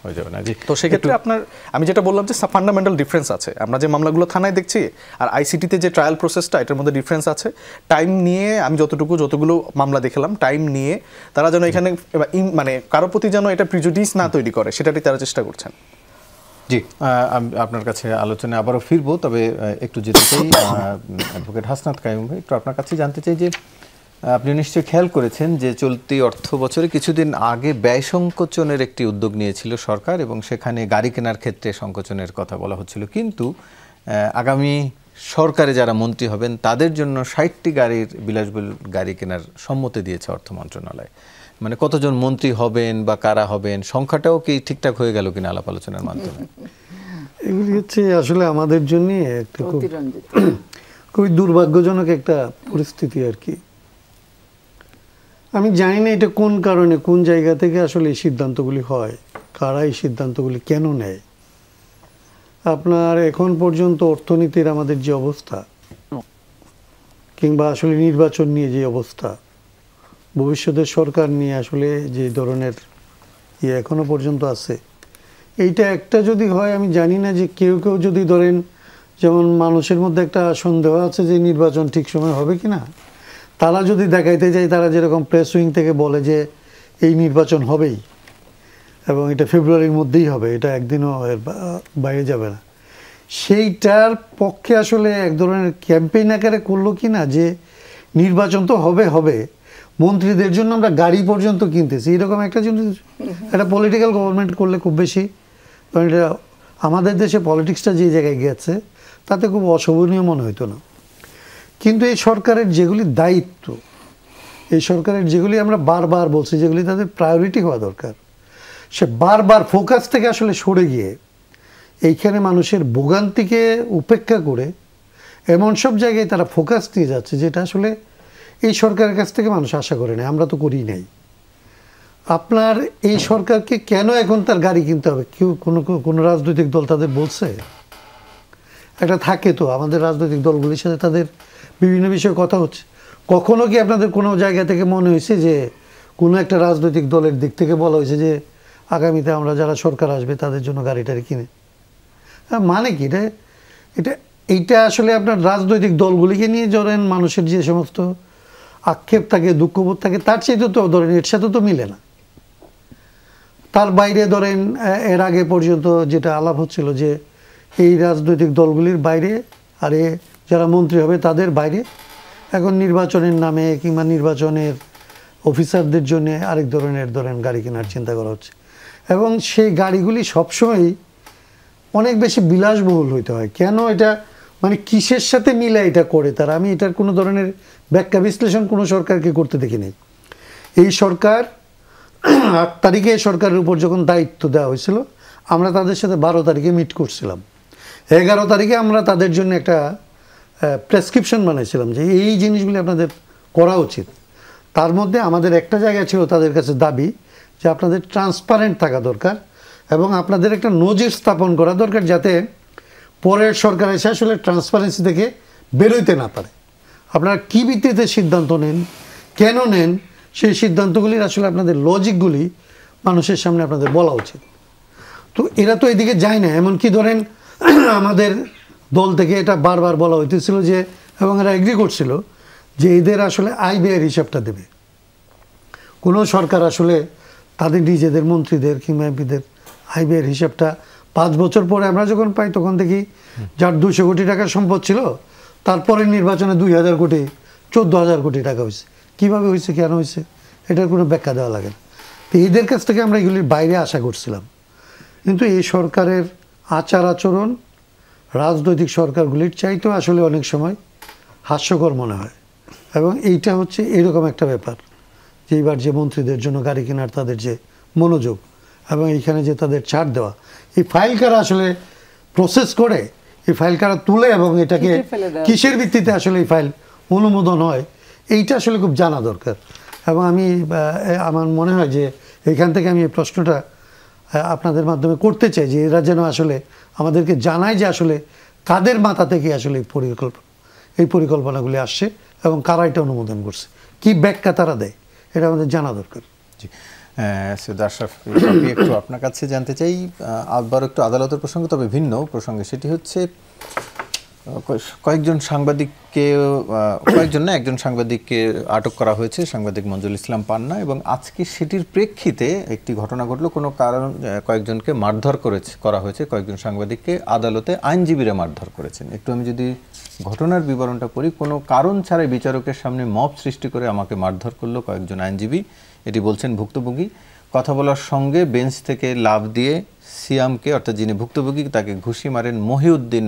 তো সেক্ষেত্রে আপনার, আমি যেটা বললাম যে ফান্ডামেন্টাল ডিফারেন্স আছে। আমরা যে মামলাগুলো থানায় দেখছি আর আইসিটিতে যে ট্রায়াল প্রসেসটা, এটার মধ্যে ডিফারেন্স আছে। টাইম নিয়ে আমি যতগুলো মামলা দেখলাম, টাইম নিয়ে তারা যেন এখানে মানে কারো প্রতি যেন এটা প্রিজুডিস না তৈরি করে, সেটাই তারা চেষ্টা করছেন। জি, আপনার কাছে আলোচনায় আবারও ফিরবো, তবে একটু যেতে চাই অ্যাডভোকেট হাসনাত কাইয়ুম ভাই, একটু আপনার কাছে জানতে চাই যে আপনি নিশ্চয়ই খেয়াল করেছেন যে চলতি অর্থ বছরে কিছুদিন আগে ব্যয় সংকোচনের একটি উদ্যোগ নিয়েছিল সরকার, এবং সেখানে গাড়ি কেনার ক্ষেত্রে সংকোচনের কথা বলা হচ্ছিল। কিন্তু আগামী সরকারে যারা মন্ত্রী হবেন তাদের জন্য 60টি বিলাসবহুল গাড়ি কেনার সম্মতি দিয়েছে অর্থ মন্ত্রণালয়। মানে কতজন মন্ত্রী হবেন বা কারা হবেন, সংখ্যাটাও কি ঠিকঠাক হয়ে গেল কিনা আলাপ আলোচনার মাধ্যমে? এগুলি হচ্ছে আসলে আমাদের জন্য একটা খুবই দুর্ভাগ্যজনক একটা পরিস্থিতি আর কি। আমি জানি না এটা কোন কারণে, কোন জায়গা থেকে আসলে এই সিদ্ধান্তগুলি হয়, কারা এই সিদ্ধান্তগুলি কেন নেয়। আপনার এখন পর্যন্ত অর্থনীতির আমাদের যে অবস্থা, কিংবা আসলে নির্বাচন নিয়ে যে অবস্থা, ভবিষ্যতের সরকার নিয়ে আসলে যে ধরনের এখনো পর্যন্ত আছে, এইটা একটা যদি হয়, আমি জানি না যে কেউ কেউ যদি ধরেন, যেমন মানুষের মধ্যে একটা সন্দেহ আছে যে নির্বাচন ঠিক সময় হবে কি না, তারা যদি দেখাইতে যায়, তারা যেরকম প্রেস উইং থেকে বলে যে এই নির্বাচন হবেই এবং এটা ফেব্রুয়ারির মধ্যেই হবে, এটা একদিনও এর বাইরে যাবে না, সেইটার পক্ষে আসলে এক ধরনের ক্যাম্পেইন আকারে করলো কি না যে নির্বাচন তো হবে হবে, মন্ত্রীদের জন্য আমরা গাড়ি পর্যন্ত কিনতেছি, এরকম একটা জিনিস একটা পলিটিক্যাল গভর্নমেন্ট করলে খুব বেশি, কারণ এটা আমাদের দেশে পলিটিক্সটা যে জায়গায় গেছে তাতে খুব অশোভনীয় মনে হইতো না। কিন্তু এই সরকারের যেগুলি দায়িত্ব, এই সরকারের যেগুলি আমরা বারবার বলছি যেগুলি তাদের প্রায়োরিটি হওয়া দরকার, সে বারবার ফোকাস থেকে আসলে সরে গিয়ে এইখানে মানুষের ভোগান্তিকে উপেক্ষা করে এমন সব জায়গায় তারা ফোকাস দিয়ে যাচ্ছে যেটা আসলে এই সরকারের কাছ থেকে মানুষ আশা করে না, আমরা তো করি নাই। আপনার এই সরকারকে কেন এখন তার গাড়ি কিনতে হবে? কেউ কোনো রাজনৈতিক দল তাদের বলছে? একটা থাকে তো আমাদের রাজনৈতিক দলগুলির সাথে তাদের বিভিন্ন বিষয়ে কথা হচ্ছে, কখনো কি আপনাদের কোনো জায়গা থেকে মনে হয়েছে যে কোনো একটা রাজনৈতিক দলের দিক থেকে বলা হয়েছে যে আগামীতে আমরা যারা সরকার আসবে তাদের জন্য গাড়ি টাড়ি কিনে? মানে কি এইটা আসলে আপনার রাজনৈতিক দলগুলিকে নিয়ে ধরেন মানুষের যে সমস্ত আক্ষেপ থাকে, দুঃখবোধ থাকে, তার চাইতে তো ধরেন এর সাথে তো মিলে না। তার বাইরে ধরেন এর আগে পর্যন্ত যেটা আলাপ হচ্ছিল যে এই রাজনৈতিক দলগুলির বাইরে আর যারা মন্ত্রী হবে তাদের বাইরে এখন নির্বাচনের নামে কিংবা নির্বাচনের অফিসারদের জন্য আরেক ধরনের গাড়ি কেনার চিন্তা করা হচ্ছে, এবং সেই গাড়িগুলি সবসময়ই অনেক বেশি বিলাসবহুল হইতে হয়। কেন এটা, মানে কিসের সাথে মিলে এটা করে তারা? আমি এটার কোনো ধরনের ব্যাখ্যা বিশ্লেষণ কোনো সরকারকে করতে দেখিনি। এই সরকার 8 তারিখে সরকারের উপর যখন দায়িত্ব দেওয়া হয়েছিল, আমরা তাদের সাথে 12 তারিখে মিট করছিলাম, 11 তারিখে আমরা তাদের জন্য একটা প্রেসক্রিপশন বানাইছিলাম যে এই জিনিসগুলি আপনাদের করা উচিত। তার মধ্যে আমাদের একটা জায়গা ছিল তাদের কাছে দাবি যে আপনাদের ট্রান্সপারেন্ট থাকা দরকার এবং আপনাদের একটা নজির স্থাপন করা দরকার, যাতে পরের সরকার এসে আসলে ট্রান্সপারেন্সি থেকে বেরোইতে না পারে। আপনারা কী ভিত্তিতে সিদ্ধান্ত নেন, কেন নেন, সেই সিদ্ধান্তগুলির আসলে আপনাদের লজিকগুলি মানুষের সামনে আপনাদের বলা উচিত। তো এরা তো এদিকে যায় না। এমনকি ধরেন আমাদের দল থেকে এটা বারবার বলা হইতেছিল যে, এবং এরা এগ্রি করছিল যে এদের আসলে আয় ব্যয়ের হিসাবটা দেবে। কোনো সরকার আসলে তাদের নিজেদের মন্ত্রীদের কিংবা এমপিদের আয় ব্যয়ের হিসাবটা 5 বছর পরে আমরা যখন পাই তখন দেখি যার 200 কোটি টাকার সম্পদ ছিল তারপরে নির্বাচনে 2000 কোটি 14,000 কোটি টাকা হয়েছে। কীভাবে হয়েছে, কেন হয়েছে, এটার কোনো ব্যাখ্যা দেওয়া লাগে না। তো এদের কাছ থেকে আমরা এগুলির বাইরে আশা করছিলাম। কিন্তু এই সরকারের আচার আচরণ রাজনৈতিক সরকারগুলির চাইতেও আসলে অনেক সময় হাস্যকর মনে হয়, এবং এইটা হচ্ছে এরকম একটা ব্যাপার যে এইবার যে মন্ত্রীদের জন্য গাড়ি কেনার তাদের যে মনোযোগ এবং এইখানে যে তাদের ছাড় দেওয়া, এই ফাইল কারা আসলে প্রসেস করে, এই ফাইল কারা তুলে এবং এটাকে কিসের ভিত্তিতে আসলে এই ফাইল অনুমোদন হয়, এইটা আসলে খুব জানা দরকার। এবং আমার মনে হয় যে এইখান থেকে আমি এই প্রশ্নটা আপনাদের মাধ্যমে করতে চাই যে এরা যেন আসলে আমাদেরকে জানায় যে আসলে কাদের মাথা থেকে আসলে এই পরিকল্পনাগুলি আসছে এবং কারা এটা অনুমোদন করছে, কি ব্যাখ্যা তারা দেয়, এটা আমাদের জানা দরকার। জি, সৈয়দ আশরাফ, একটু আপনার কাছে জানতে চাই আবার একটু আদালতের প্রসঙ্গ, তবে ভিন্ন প্রসঙ্গে। সেটি হচ্ছে একজন সাংবাদিককে আটক করা হয়েছে, সাংবাদিক মঞ্জুরুল ইসলাম পান্না, এবং আজকে সেটির প্রেক্ষিতে একটি ঘটনা ঘটলো। কোনো কারণ কয়েকজনকে মারধর করা হয়েছে, কয়েকজন সাংবাদিককে আদালতে আইনজীবীরা মারধর করেছেন। একটু আমি যদি ঘটনার বিবরণটা পড়ি, কোনো কারণ ছাড়াই বিচারকের সামনে মব সৃষ্টি করে আমাকে মারধর করলো কয়েকজন আইনজীবী, এটি বলছেন ভুক্তভোগী। কথা বলার সঙ্গে বেঞ্চ থেকে লাফ দিয়ে সিয়ামকে, অর্থাৎ যিনি ভুক্তভোগী, তাকে ঘুষি মারেন মহিউদ্দিন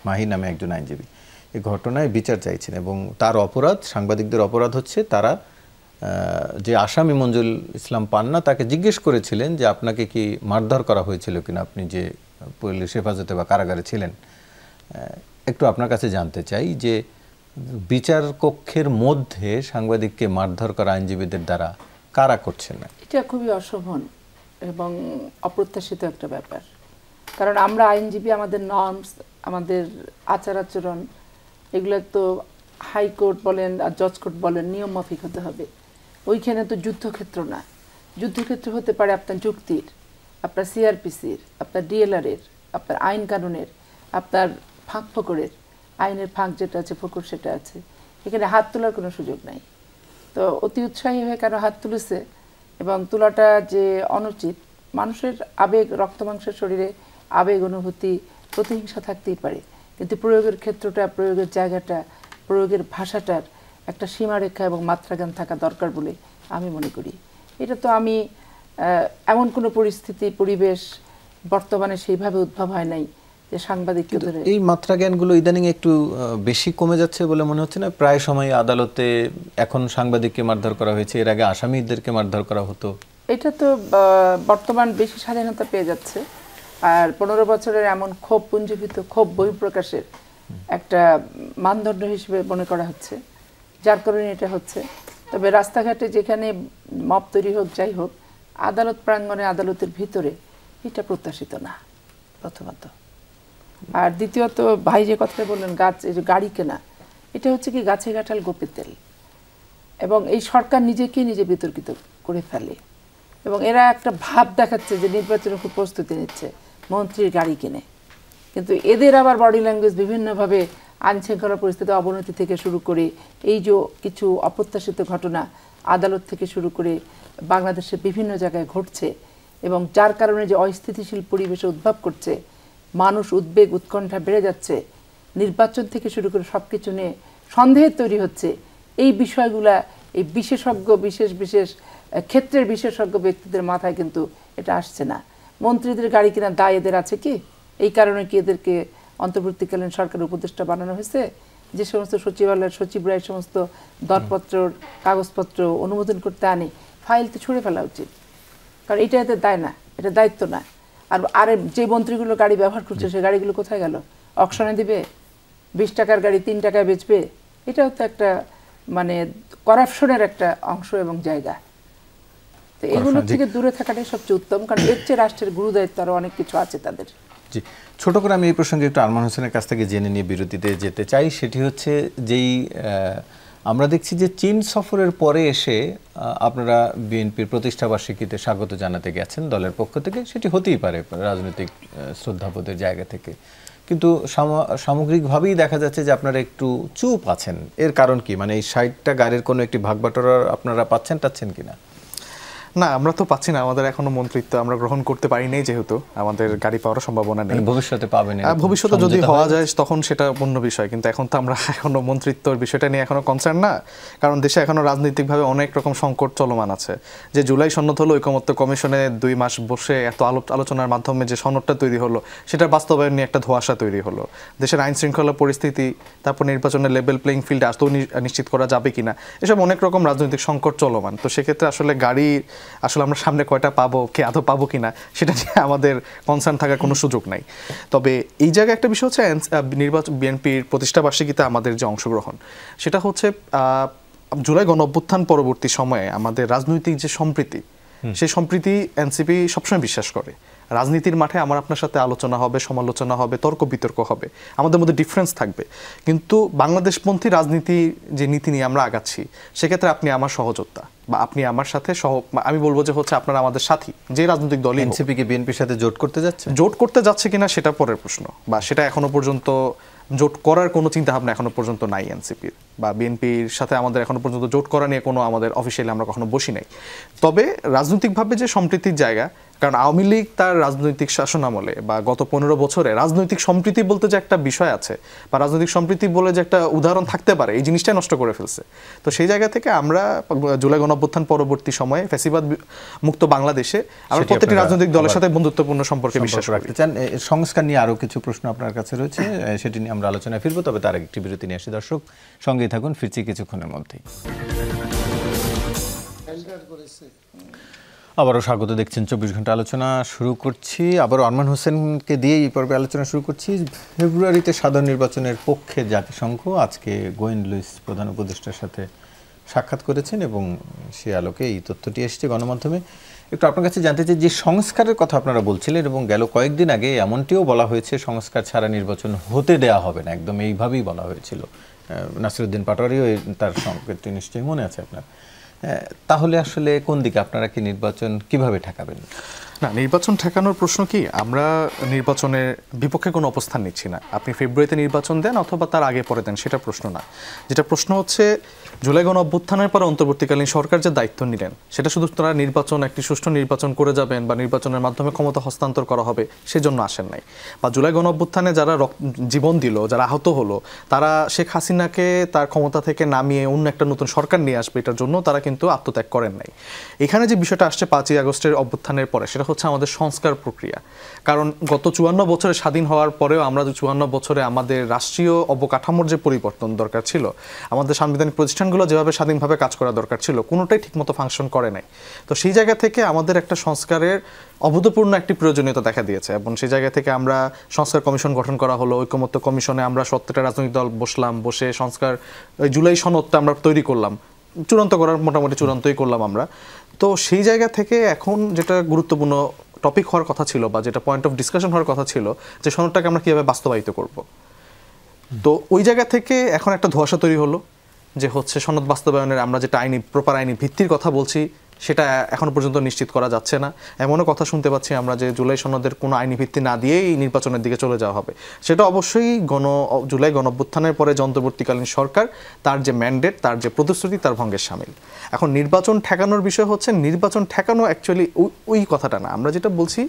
মাহি নামে একজন আইনজীবী। এই ঘটনায় বিচার চাইছেন এবং তার অপরাধ, সাংবাদিকদের অপরাধ হচ্ছে তারা যে আসামি মঞ্জুরুল ইসলাম পান্না তাকে জিজ্ঞেস করেছিলেন যে আপনাকে কি মারধর করা হয়েছিল কিনা, আপনি যে পুলিশ হেফাজতে বা কারাগারে ছিলেন। একটু আপনার কাছে জানতে চাই যে বিচার কক্ষের মধ্যে সাংবাদিককে মারধর করা আইনজীবীদের দ্বারা কারা করছেন না? এটা খুবই অশোভন এবং অপ্রত্যাশিত একটা ব্যাপার। কারণ আমরা আইনজীবী, আমাদের নর্মস, আমাদের আচার আচরণ, এগুলো তো হাইকোর্ট বলেন আর জজ কোর্ট বলেন নিয়ম মাফিক হতে হবে। ওইখানে তো যুদ্ধক্ষেত্র না। যুদ্ধক্ষেত্র হতে পারে আপনার যুক্তির, আপনার সিআরপিসির, আপনার ডিএলআরের, আপনার আইন কানুনের, আপনার ফাঁক ফোকরের, আইনের ফাঁক যেটা আছে ফোকর সেটা আছে। এখানে হাত তোলার কোনো সুযোগ নাই। তো অতি উৎসাহী হয়ে কেন হাত তুলেছে এবং তোলাটা যে অনুচিত, মানুষের আবেগ, রক্ত মাংসের শরীরে আবেগ, অনুভূতি, প্রতিহিংসা থাকতেই পারে, কিন্তু প্রয়োগের ক্ষেত্রটা, প্রয়োগের জায়গাটা, প্রয়োগের ভাষাটার একটা সীমারেখা এবং মাত্রাজ্ঞান থাকা দরকার বলে আমি মনে করি। এটা তো আমি এমন কোনো পরিস্থিতি, পরিবেশ বর্তমানে সেইভাবে উদ্ভব হয় নাই যে সাংবাদিককে ধরে। এই মাত্রা জ্ঞানগুলো ইদানিং একটু বেশি কমে যাচ্ছে বলে মনে হচ্ছে না? প্রায় সময় আদালতে এখন সাংবাদিককে মারধর করা হয়েছে, এর আগে আসামিদেরকে মারধর করা হতো। এটা তো বর্তমান বেশি স্বাধীনতা পেয়ে যাচ্ছে, আর 15 বছরের এমন ক্ষোভ পুঞ্জীভূত ক্ষোভ বহিঃপ্রকাশের একটা মানদণ্ড হিসেবে মনে করা হচ্ছে, যার কারণে এটা হচ্ছে। তবে রাস্তাঘাটে যেখানে মব তৈরি হোক, যাই হোক, আদালত প্রাঙ্গণে, আদালতের ভিতরে এটা প্রত্যাশিত না প্রথমত। আর দ্বিতীয়ত ভাই যে কথাটা বললেন, এই যে গাড়ি কেনা, এটা হচ্ছে কি গাছে কাঁঠাল গোপে তেল, এবং এই সরকার নিজেকে নিজে বিতর্কিত করে ফেলে এবং এরা একটা ভাব দেখাচ্ছে যে নির্বাচনের খুব প্রস্তুতি নিচ্ছে, মন্ত্রীর গাড়ি কিনে। কিন্তু এদের আবার বডি ল্যাঙ্গুয়েজ বিভিন্নভাবে আইনশৃঙ্খলা পরিস্থিতি অবনতি থেকে শুরু করে এই যে কিছু অপ্রত্যাশিত ঘটনা আদালত থেকে শুরু করে বাংলাদেশের বিভিন্ন জায়গায় ঘটছে এবং যার কারণে যে অস্থিতিশীল পরিবেশে উদ্ভব করছে, মানুষ উদ্বেগ, উৎকণ্ঠা বেড়ে যাচ্ছে, নির্বাচন থেকে শুরু করে সব কিছু নিয়ে সন্দেহের তৈরি হচ্ছে, এই বিষয়গুলা এই বিশেষজ্ঞ, বিশেষ বিশেষ ক্ষেত্রের বিশেষজ্ঞ ব্যক্তিদের মাথায় কিন্তু এটা আসছে না। মন্ত্রীদের গাড়ি কেনার দায় এদের আছে কি? এই কারণে কি এদেরকে অন্তর্বর্তীকালীন সরকার উপদেষ্টা বানানো হয়েছে? যে সমস্ত সচিবালয়ের সচিবরা এই সমস্ত দরপত্র, কাগজপত্র অনুমোদন করতে আনে, ফাইল তো ছুঁড়ে ফেলা উচিত, কারণ এটা এদের দায় না, এটা দায়িত্ব না। আর যে মন্ত্রীগুলো গাড়ি ব্যবহার করছে সে গাড়িগুলো কোথায় গেল? অকশনে দিবে? 20 টাকার গাড়ি 3 টাকায় বেচবে? এটাও তো একটা মানে করাপশনের একটা অংশ এবং জায়গা। তো এগুলো থেকে দূরে থাকাটাই সবচেয়ে উত্তম, কারণ এর চেয়ে রাষ্ট্রের গুরু দায়িত্ব আরও অনেক কিছু আছে তাদের। জি, ছোট করে আমি এই প্রসঙ্গে একটু আরমান হোসেনের কাছ থেকে জেনে নিয়ে বিরতিতে যেতে চাই। সেটি হচ্ছে যেই আমরা দেখছি যে চীন সফরের পরে এসে আপনারা বিএনপির প্রতিষ্ঠাবার্ষিকীতে স্বাগত জানাতে গেছেন দলের পক্ষ থেকে, সেটি হতেই পারে রাজনৈতিক শ্রদ্ধাবোধের জায়গা থেকে, কিন্তু সামগ্রিকভাবেই দেখা যাচ্ছে যে আপনারা একটু চুপ আছেন। এর কারণ কি? মানে এই 60টা গাড়ির কোনো একটি ভাগবাটোয়ারা আপনারা টাচ্ছেন কিনা? না, আমরা তো পাচ্ছি না, আমাদের এখনো মন্ত্রিত্ব আমরা গ্রহণ করতে পারি নাই, যেহেতু আমাদের গাড়ি পাওয়ার সম্ভাবনা নেই। ভবিষ্যতে পাবেন? ভবিষ্যতে যদি হওয়া যায় তখন সেটা অন্য বিষয়, কিন্তু এখন তো আমরা এখনো মন্ত্রিত্বর বিষয়টা নিয়ে এখনো কনসার্ন না, কারণ দেশে এখনো রাজনৈতিকভাবে অনেক রকম সংকট চলমান আছে। যে জুলাই সনদ হলো, ঐকমত্য কমিশনে 2 মাস বসে এত আলোচনার মাধ্যমে যে সনদটা তৈরি হলো, সেটার বাস্তবায়ন নিয়ে একটা ধোঁয়াশা তৈরি হলো। দেশের আইন শৃঙ্খলা পরিস্থিতি, তারপর নির্বাচনের লেভেল প্লেইং ফিল্ড আদৌ নিশ্চিত করা যাবে কিনা, এসব অনেক রকম রাজনৈতিক সংকট চলমান। তো সেক্ষেত্রে আসলে গাড়ি আসলে আমরা সামনে কয়টা পাবো, কে আদৌ পাবো কিনা, সেটা নিয়ে আমাদের কনসার্ন থাকার কোনো সুযোগ নাই। তবে এই জায়গায় একটা বিষয় হচ্ছে নির্বাচন, বিএনপির প্রতিষ্ঠাবার্ষিকীতে আমাদের যে অংশগ্রহণ, সেটা হচ্ছে জুলাই গণঅভ্যুত্থান পরবর্তী সময়ে আমাদের রাজনৈতিক যে সম্প্রীতি, সেই সম্প্রীতি এনসিপি সবসময় বিশ্বাস করে। রাজনীতির মাঠে আমার আপনার সাথে আলোচনা হবে, সমালোচনা হবে, তর্ক বিতর্ক হবে, আমাদের মধ্যে ডিফারেন্স থাকবে, কিন্তু বাংলাদেশপন্থী রাজনীতি যে নীতি নিয়ে আমরা আগাচ্ছি, সেক্ষেত্রে আপনি আমার সহযোদ্ধা বা আপনি আমার সাথে আমি বলবো যে হচ্ছে আপনারা আমাদের সাথী, যে রাজনৈতিক দলই। এনসিপি কি বিএনপির সাথে জোট করতে যাচ্ছে কিনা সেটা পরের প্রশ্ন, বা সেটা এখনো পর্যন্ত জোট করার কোনো চিন্তাভাবনা এখনো পর্যন্ত নাই এনসিপির, বা বিএনপির সাথে আমাদের এখনো পর্যন্ত জোট করা নিয়ে কোনো আমাদের অফিসিয়ালি আমরা কখনো বসি নাই। তবে রাজনৈতিকভাবে যে সম্প্রীতির জায়গা, কারণ আওয়ামী লীগ তার রাজনৈতিক শাসন আমলে বা গত 15 বছরে রাজনৈতিক সম্প্রীতি বলতে যে একটা বিষয় আছে, বা রাজনৈতিক সম্প্রীতি বলে যে একটা উদাহরণ থাকতে পারে, এই জিনিসটাই নষ্ট করে ফেলছে। তো সেই জায়গা থেকে আমরা জুলাই গণঅভ্যুত্থান পরবর্তী সময়ে ফ্যাসিবাদ মুক্ত বাংলাদেশে আমরা প্রত্যেকটি রাজনৈতিক দলের সাথে বন্ধুত্বপূর্ণ সম্পর্কে বিশ্বাস রাখতে চান। সংস্কার নিয়ে আরও কিছু প্রশ্ন আপনার কাছে রয়েছে, সেটি নিয়ে আমরা আলোচনায় ফিরবো, তবে তার একটি বিরতি নিয়ে আসি। দর্শক সঙ্গেই থাকুন, ফিরছি কিছুক্ষণের মধ্যেই। আবারও স্বাগত, দেখছেন 24 ঘন্টা আলোচনা। শুরু করছি আবারও আরমান হোসেনকে দিয়ে এই পর্বে আলোচনা শুরু করছি। ফেব্রুয়ারিতে সাধারণ নির্বাচনের পক্ষে জাতিসংঘ আজকে গোয়েন লুইস প্রধান উপদেষ্টার সাথে সাক্ষাৎ করেছেন এবং সে আলোকে এই তথ্যটি এসেছে গণমাধ্যমে। একটু আপনার কাছে জানতে চাই, যে সংস্কারের কথা আপনারা বলছিলেন এবং গেল কয়েকদিন আগে এমনটিও বলা হয়েছে সংস্কার ছাড়া নির্বাচন হতে দেওয়া হবে না, একদম এইভাবেই বলা হয়েছিল। নাসিরউদ্দিন পাটোয়ারিও তার সংকেতটি নিশ্চয়ই মনে আছে আপনার। তাহলে আসলে কোন দিকে আপনারা কি নির্বাচন কিভাবে ঠেকাবেন? না, নির্বাচন ঠেকানোর প্রশ্ন কি, আমরা নির্বাচনের বিপক্ষে কোনো অবস্থান নিচ্ছি না। আপনি ফেব্রুয়ারিতে নির্বাচন দেন অথবা তার আগে পরে দেন, সেটা প্রশ্ন না। যেটা প্রশ্ন হচ্ছে জুলাই গণ অভ্যুত্থানের পরে অন্তর্বর্তীকালীন সরকার যে দায়িত্ব নিলেন, সেটা শুধু তারা নির্বাচন, একটি সুষ্ঠু নির্বাচন করে যাবেন বা নির্বাচনের মাধ্যমে ক্ষমতা হস্তান্তর করা হবে সেজন্য আসেন নাই। বা জুলাই গণ অভ্যুত্থানে যারা জীবন দিল, যারা আহত হলো, তারা শেখ হাসিনাকে তার ক্ষমতা থেকে নামিয়ে অন্য একটা নতুন সরকার নিয়ে আসবে, এটার জন্য তারা কিন্তু আত্মত্যাগ করেন নাই। এখানে যে বিষয়টা আসছে 5ই আগস্টের অভ্যুত্থানের পরে, সেটা হচ্ছে আমাদের সংস্কার প্রক্রিয়া। কারণ গত 54 বছরে স্বাধীন হওয়ার পরেও আমরা 54 বছরে আমাদের রাষ্ট্রীয় অবকাঠামোর যে পরিবর্তন দরকার ছিল, আমাদের সাংবিধানিক প্রতিষ্ঠানগুলো যেভাবে স্বাধীনভাবে কাজ করা দরকার ছিল, কোনোটাই ঠিকমতো ফাংশন করে নাই। তো সেই জায়গা থেকে আমাদের একটা সংস্কারের অভূতপূর্ণ একটি প্রয়োজনীয়তা দেখা দিয়েছে এবং সেই জায়গা থেকে আমরা সংস্কার কমিশন গঠন করা হলো। ঐকমত্য কমিশনে আমরা 70টা রাজনৈতিক দল বসলাম, বসে সংস্কার জুলাই সনদটা আমরা তৈরি করলাম, চূড়ান্ত করার মোটামুটি চূড়ান্তই করলাম আমরা। তো সেই জায়গা থেকে এখন যেটা গুরুত্বপূর্ণ টপিক হওয়ার কথা ছিল বা যেটা পয়েন্ট অফ ডিসকাশন হওয়ার কথা ছিল, যে সনদটাকে আমরা কীভাবে বাস্তবায়িত করব। তো ওই জায়গা থেকে এখন একটা ধোঁয়াশা তৈরি হলো যে হচ্ছে সনদ বাস্তবায়নের আমরা যেটা প্রপার আইনি ভিত্তির কথা বলছি, সেটা এখনো পর্যন্ত নিশ্চিত করা যাচ্ছে না। এমনও কথা শুনতে পাচ্ছি আমরা যে জুলাই সনদের কোনো আইনি ভিত্তি না দিয়েই নির্বাচনের দিকে চলে যাওয়া হবে। সেটা অবশ্যই জুলাই গণ অভ্যুত্থানের পরে যে অন্তর্বর্তীকালীন সরকার, তার যে ম্যান্ডেট, তার যে প্রতিশ্রুতি, তার ভঙ্গের শামিল। এখন নির্বাচন ঠেকানোর বিষয় হচ্ছে, নির্বাচন ঠেকানো অ্যাকচুয়ালি ওই কথাটা না। আমরা যেটা বলছি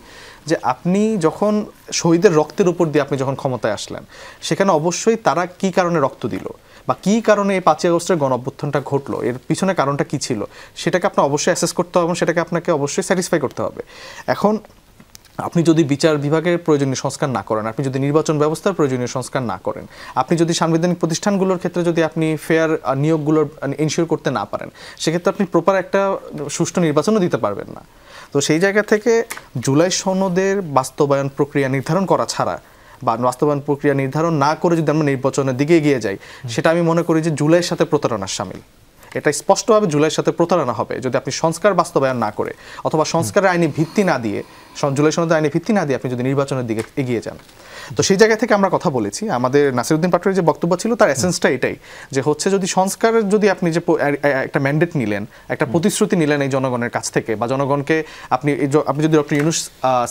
যে আপনি যখন শহীদের রক্তের উপর দিয়ে আপনি যখন ক্ষমতায় আসলেন, সেখানে অবশ্যই তারা কি কারণে রক্ত দিল বা কী কারণে এই 5ই আগস্টের গণ অভ্যুত্থানটা ঘটলো, এর পিছনে কারণটা কী ছিল, সেটাকে আপনার অবশ্যই অ্যাসেস করতে হবে এবং সেটাকে আপনাকে অবশ্যই স্যাটিসফাই করতে হবে। এখন আপনি যদি বিচার বিভাগের প্রয়োজনীয় সংস্কার না করেন, আপনি যদি নির্বাচন ব্যবস্থার প্রয়োজনীয় সংস্কার না করেন, আপনি যদি সাংবিধানিক প্রতিষ্ঠানগুলোর ক্ষেত্রে যদি আপনি ফেয়ার নিয়োগগুলোর ইনশিওর করতে না পারেন, সেক্ষেত্রে আপনি প্রপার একটা সুষ্ঠু নির্বাচনও দিতে পারবেন না। তো সেই জায়গা থেকে জুলাই সনদের বাস্তবায়ন প্রক্রিয়া নির্ধারণ করা ছাড়া বা বাস্তবায়ন প্রক্রিয়া নির্ধারণ না করে যদি আমরা নির্বাচনের দিকে এগিয়ে যাই, সেটা আমি মনে করি যে জুলাইয়ের সাথে প্রতারণার শামিল। এটা স্পষ্টভাবে জুলাইয়ের সাথে প্রতারণা হবে যদি আপনি সংস্কার বাস্তবায়ন না করে অথবা সংস্কারের আইনি ভিত্তি না দিয়ে, জুলাই সনদের আইনি ভিত্তি না দিয়ে আপনি যদি নির্বাচনের দিকে এগিয়ে যান। তো সেই জায়গা থেকে আমরা কথা বলেছি, আমাদের নাসিরউদ্দিন পাটোয়ারির যে বক্তব্য ছিল তার এসেন্সটা এটাই, যে হচ্ছে যদি সংস্কারের যদি আপনি যে একটা ম্যান্ডেট নিলেন, একটা প্রতিশ্রুতি নিলেন এই জনগণের কাছ থেকে, বা জনগণকে আপনি যদি ডক্টর ইউনূস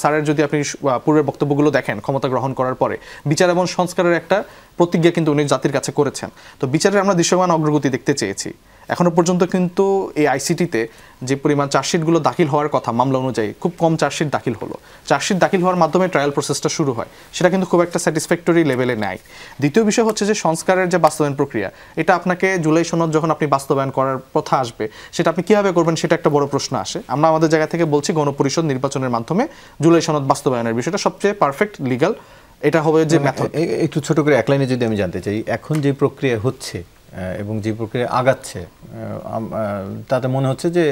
স্যারের যদি আপনি পূর্বের বক্তব্যগুলো দেখেন, ক্ষমতা গ্রহণ করার পরে বিচার এবং সংস্কারের একটা প্রতিজ্ঞা কিন্তু উনি জাতির কাছে করেছেন। তো বিচারের আমরা দৃশ্যমান অগ্রগতি দেখতে চেয়েছি। এখনো পর্যন্ত কিন্তু এই আইসিটিতে যে পরিমাণ চার্জশিটগুলো দাখিল হওয়ার কথা মামলা অনুযায়ী, খুব কম চার্জশিট দাখিল হলো। চার্জশিট দাখিল হওয়ার মাধ্যমে ট্রায়াল প্রসেসটা শুরু হয়, সেটা কিন্তু খুব একটা স্যাটিসফ্যাক্টরি লেভেলে নেয়। দ্বিতীয় বিষয় হচ্ছে যে সংস্কারের যে বাস্তবায়ন প্রক্রিয়া, এটা আপনাকে জুলাই সনদ যখন আপনি বাস্তবায়ন করার কথা আসবে, সেটা আপনি কীভাবে করবেন সেটা একটা বড় প্রশ্ন আসে। আমরা আমাদের জায়গা থেকে বলছি গণপরিষদ নির্বাচনের মাধ্যমে জুলাই সনদ বাস্তবায়নের বিষয়টা সবচেয়ে পারফেক্ট লিগ্যাল, এটা হবে যে মেথড। একটু ছোট করে এক লাইনে যদি আমি জানতে চাই, এখন যে প্রক্রিয়া হচ্ছে এবং যে প্রক্রিয়া আগাচ্ছে, তাতে মনে হচ্ছে যে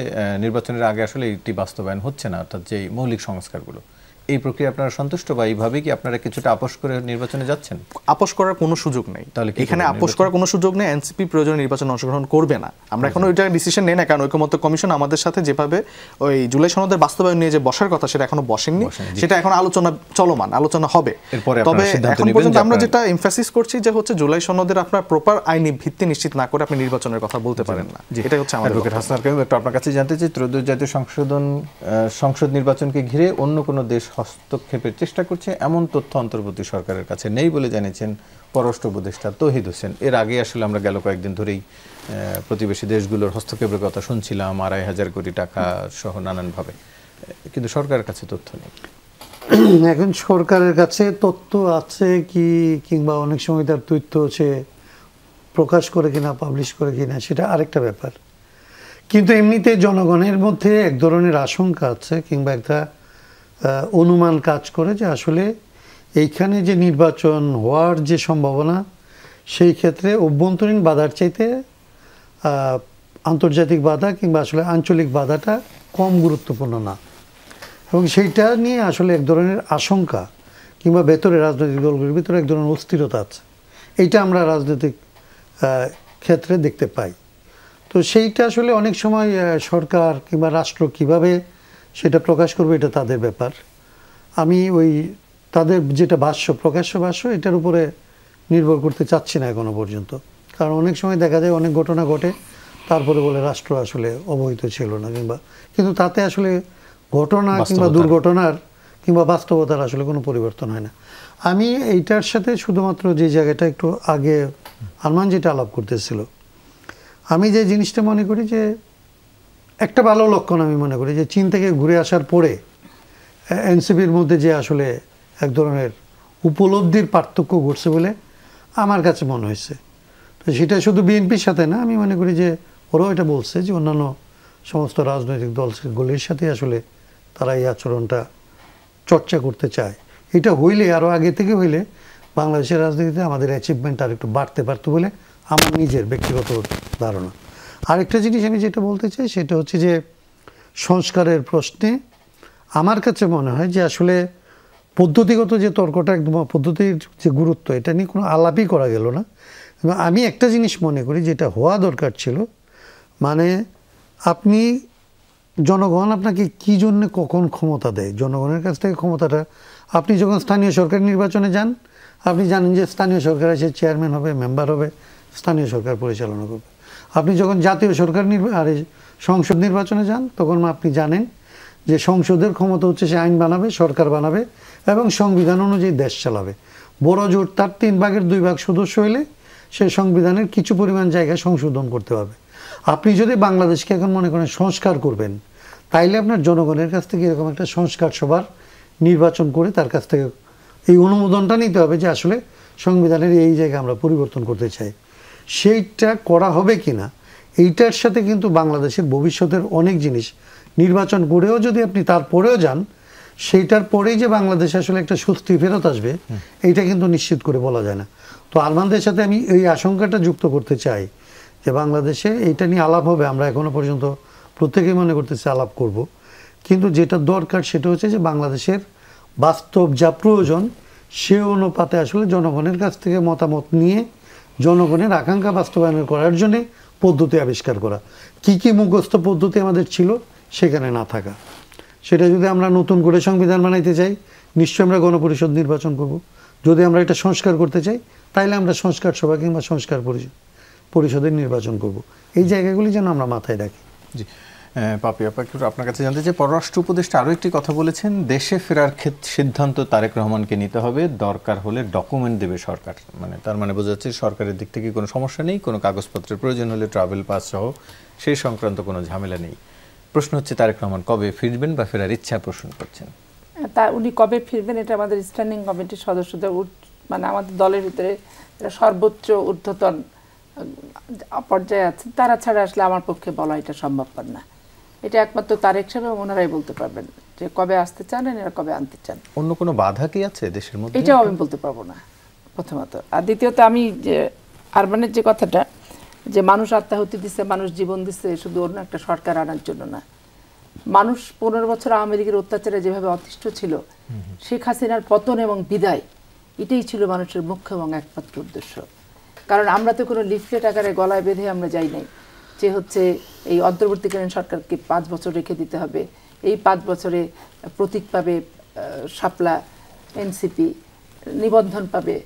নির্বাচনের আগে আসলে এটি বাস্তবায়ন হচ্ছে না, অর্থাৎ যে মৌলিক সংস্কারগুলো, এই প্রক্রিয়া আপনারা সন্তুষ্ট বা এইভাবে কি আপনারা কিছুটা আপোষ করে নির্বাচনে যাচ্ছেন? আপোষ করার কোনো সুযোগ নেই, তাহলে এখানে আপোষ করার কোনো সুযোগ নেই। এনসিপি প্রয়োজনে নির্বাচনে অংশগ্রহণ করবে না, আমরা এখনো ওইটা ডিসিশন নেই না, কারণ ঐকমত্য কমিশন আমাদের সাথে যেভাবে ওই জুলাই সনদের বাস্তবায়ন নিয়ে যে বসার কথা সেটা এখনো বসেননি, সেটা এখন আলোচনা চলমান, আলোচনা হবে। তবে এখন পর্যন্ত আমরা যেটা এমফাসিস করছি যে হচ্ছে জুলাই সনদের আপনার প্রপার আইনি ভিত্তি নিশ্চিত না করে আপনি নির্বাচনের কথা বলতে পারেন না, এটাই হচ্ছে আমাদের। অ্যাডভোকেট হাসান কাইম, একটু আপনার কাছে জানতে চাই, ত্রয়োদশ জাতীয় সংসদ নির্বাচনকে ঘিরে অন্য কোনো দেশ হস্তক্ষেপের চেষ্টা করছে এমন তথ্য অন্তর্বর্তী সরকারের কাছে নেই বলে জানিয়েছেন পররাষ্ট্র উপদেষ্টা তৌহিদ হোসেন। এর আগে আসলে আমরা গেল কয়েকদিন ধরেই প্রতিবেশী দেশগুলোর হস্তক্ষেপের কথা শুনছিলাম, 2,500 কোটি টাকা সহ নানানভাবে, কিন্তু সরকারের কাছে তথ্য নেই। এখন সরকারের কাছে তথ্য আছে কি, কিংবা অনেক সময় তার তথ্য সে প্রকাশ করে কিনা, পাবলিশ করে কিনা, সেটা আরেকটা ব্যাপার। কিন্তু এমনিতে জনগণের মধ্যে এক ধরনের আশঙ্কা আছে কিংবা একটা অনুমান কাজ করে যে আসলে এইখানে যে নির্বাচন হওয়ার যে সম্ভাবনা, সেই ক্ষেত্রে অভ্যন্তরীণ বাধার চাইতে আন্তর্জাতিক বাধা কিংবা আসলে আঞ্চলিক বাধাটা কম গুরুত্বপূর্ণ না, এবং সেইটা নিয়ে আসলে এক ধরনের আশঙ্কা কিংবা ভেতরে রাজনৈতিক দলগুলির ভিতরে এক ধরনের অস্থিরতা আছে। এইটা আমরা রাজনৈতিক ক্ষেত্রে দেখতে পাই। তো সেইটা আসলে অনেক সময় সরকার কিংবা রাষ্ট্র কিভাবে সেটা প্রকাশ করবে, এটা তাদের ব্যাপার। আমি ওই তাদের যেটা প্রকাশ্য ভাষ্য, এটার উপরে নির্ভর করতে চাচ্ছি না এখনো পর্যন্ত, কারণ অনেক সময় দেখা যায় অনেক ঘটনা ঘটে, তারপরে বলে রাষ্ট্র আসলে অবহিত ছিল না কিন্তু তাতে আসলে ঘটনা কিংবা দুর্ঘটনার কিংবা বাস্তবতার আসলে কোনো পরিবর্তন হয় না। আমি এইটার সাথে শুধুমাত্র যে জায়গাটা একটু আগে আরমান যেটা আলাপ করতেছিল, আমি যে জিনিসটা মনে করি যে একটা ভালো লক্ষণ আমি মনে করি যে চীন থেকে ঘুরে আসার পরে এনসিপির মধ্যে যে আসলে এক ধরনের উপলব্ধির পার্থক্য ঘটছে বলে আমার কাছে মনে হয়েছে। তো সেটা শুধু বিএনপির সাথে না, আমি মনে করি যে ওরাও এটা বলছে যে অন্যান্য সমস্ত রাজনৈতিক দলগুলির সাথে আসলে তারা এই আচরণটা চর্চা করতে চায়। এটা হইলে আরও আগে থেকে হইলে বাংলাদেশের রাজনীতিতে আমাদের অ্যাচিভমেন্ট আর একটু বাড়তে পারতো বলে আমার নিজের ব্যক্তিগত ধারণা। আরেকটা জিনিস আমি যেটা বলতে চাই সেটা হচ্ছে যে সংস্কারের প্রশ্নে আমার কাছে মনে হয় যে আসলে পদ্ধতিগত যে তর্কটা, একদম পদ্ধতির যে গুরুত্ব, এটা নিয়ে কোনো আলাপই করা গেল না। এবং আমি একটা জিনিস মনে করি যেটা হওয়া দরকার ছিল, মানে আপনি জনগণ আপনাকে কী জন্যে কখন ক্ষমতা দেয়, জনগণের কাছ থেকে ক্ষমতাটা, আপনি যখন স্থানীয় সরকার নির্বাচনে যান আপনি জানেন যে স্থানীয় সরকার এসে চেয়ারম্যান হবে, মেম্বার হবে, স্থানীয় সরকার পরিচালনা করবে। আপনি যখন জাতীয় সরকার সংসদ নির্বাচনে যান তখন আপনি জানেন যে সংসদের ক্ষমতা হচ্ছে সে আইন বানাবে, সরকার বানাবে এবং সংবিধান অনুযায়ী দেশ চালাবে। বড় জোট তার 3/2 সদস্য হইলে সে সংবিধানের কিছু পরিমাণ জায়গায় সংশোধন করতে পারবে। আপনি যদি বাংলাদেশকে এখন মনে করেন সংস্কার করবেন, তাইলে আপনার জনগণের কাছ থেকে এরকম একটা সংস্কার সভার নির্বাচন করে তার কাছ থেকে এই অনুমোদনটা নিতে হবে যে আসলে সংবিধানের এই জায়গায় আমরা পরিবর্তন করতে চাই। সেইটা করা হবে কি না, এইটার সাথে কিন্তু বাংলাদেশের ভবিষ্যতের অনেক জিনিস নির্বাচন করেও যদি আপনি তারপরেও যান, সেইটার পরেই যে বাংলাদেশে আসলে একটা স্বস্তি ফেরত আসবে এইটা কিন্তু নিশ্চিত করে বলা যায় না। তো আরমানদের সাথে আমি এই আশঙ্কাটা যুক্ত করতে চাই যে বাংলাদেশে এইটা নিয়ে আলাপ হবে, আমরা এখনো পর্যন্ত প্রত্যেকেই মনে করতেছি আলাপ করব, কিন্তু যেটা দরকার সেটা হচ্ছে যে বাংলাদেশের বাস্তব যা প্রয়োজন সে অনুপাতে আসলে জনগণের কাছ থেকে মতামত নিয়ে জনগণের আকাঙ্ক্ষা বাস্তবায়ন করার জন্য পদ্ধতি আবিষ্কার করা। কি কি মুখস্থ পদ্ধতি আমাদের ছিল সেখানে না থাকা, সেটা যদি আমরা নতুন করে সংবিধান বানাইতে চাই নিশ্চয়ই আমরা গণপরিষদ নির্বাচন করব। যদি আমরা এটা সংস্কার করতে চাই তাইলে আমরা সংস্কার সভা কিংবা সংস্কার পরিষদের নির্বাচন করব। এই জায়গাগুলি যেন আমরা মাথায় রাখি। জি, পাপি আপা, একটু আপনার কাছে জানতে চাই, পররাষ্ট্র উপদেষ্টা আরও একটি কথা বলেছেন, দেশে ফেরার সিদ্ধান্ত তারেক রহমানকে নিতে হবে, দরকার হলে ডকুমেন্ট দেবে সরকার। মানে তার মানে বোঝা যাচ্ছে সরকারের দিক থেকে কোনো সমস্যা নেই, কোনো কাগজপত্রের প্রয়োজন হলে ট্রাভেল পাস সহ সেই সংক্রান্ত কোনো ঝামেলা নেই। প্রশ্ন হচ্ছে তারেক রহমান কবে ফিরবেন বা ফেরার ইচ্ছা পোষণ করছেন? তা উনি কবে ফিরবেন এটা আমাদের স্ট্যান্ডিং কমিটির সদস্যদের, মানে আমাদের দলের ভিতরে সর্বোচ্চ ঊর্ধ্বতন পর্যায়ে আছেন, তারা ছাড়া আসলে আমার পক্ষে বলা এটা সম্ভবপর না। এটা একমাত্র তারেক সাহেব এবং ওনারাই বলতে পারবেন যে কবে আসতে চান, এরা কবে আনতে চান। অন্য কোনো বাধা কি আছে দেশের মধ্যে? এটাও আমি বলতে পারবো না প্রথমত। আর দ্বিতীয়ত আমি যে আরমানের যে কথাটা, যে মানুষ আত্মাহুতি দিচ্ছে, মানুষ জীবন দিচ্ছে শুধু অন্য একটা সরকার আনার জন্য না। মানুষ 15 বছর আওয়ামী লীগের অত্যাচারে যেভাবে অতিষ্ঠ ছিল, শেখ হাসিনার পতন এবং বিদায় এটাই ছিল মানুষের মুখ্য এবং একমাত্র উদ্দেশ্য। কারণ আমরা তো কোনো লিফলেট আকারে গলায় বেঁধে আমরা যাই নাই যে হচ্ছে এই অন্তর্বর্তীকালীন সরকারকে 5 বছর রেখে দিতে হবে, এই 5 বছরে প্রতীক পাবে শাপলা, এনসিপি নিবন্ধন পাবে,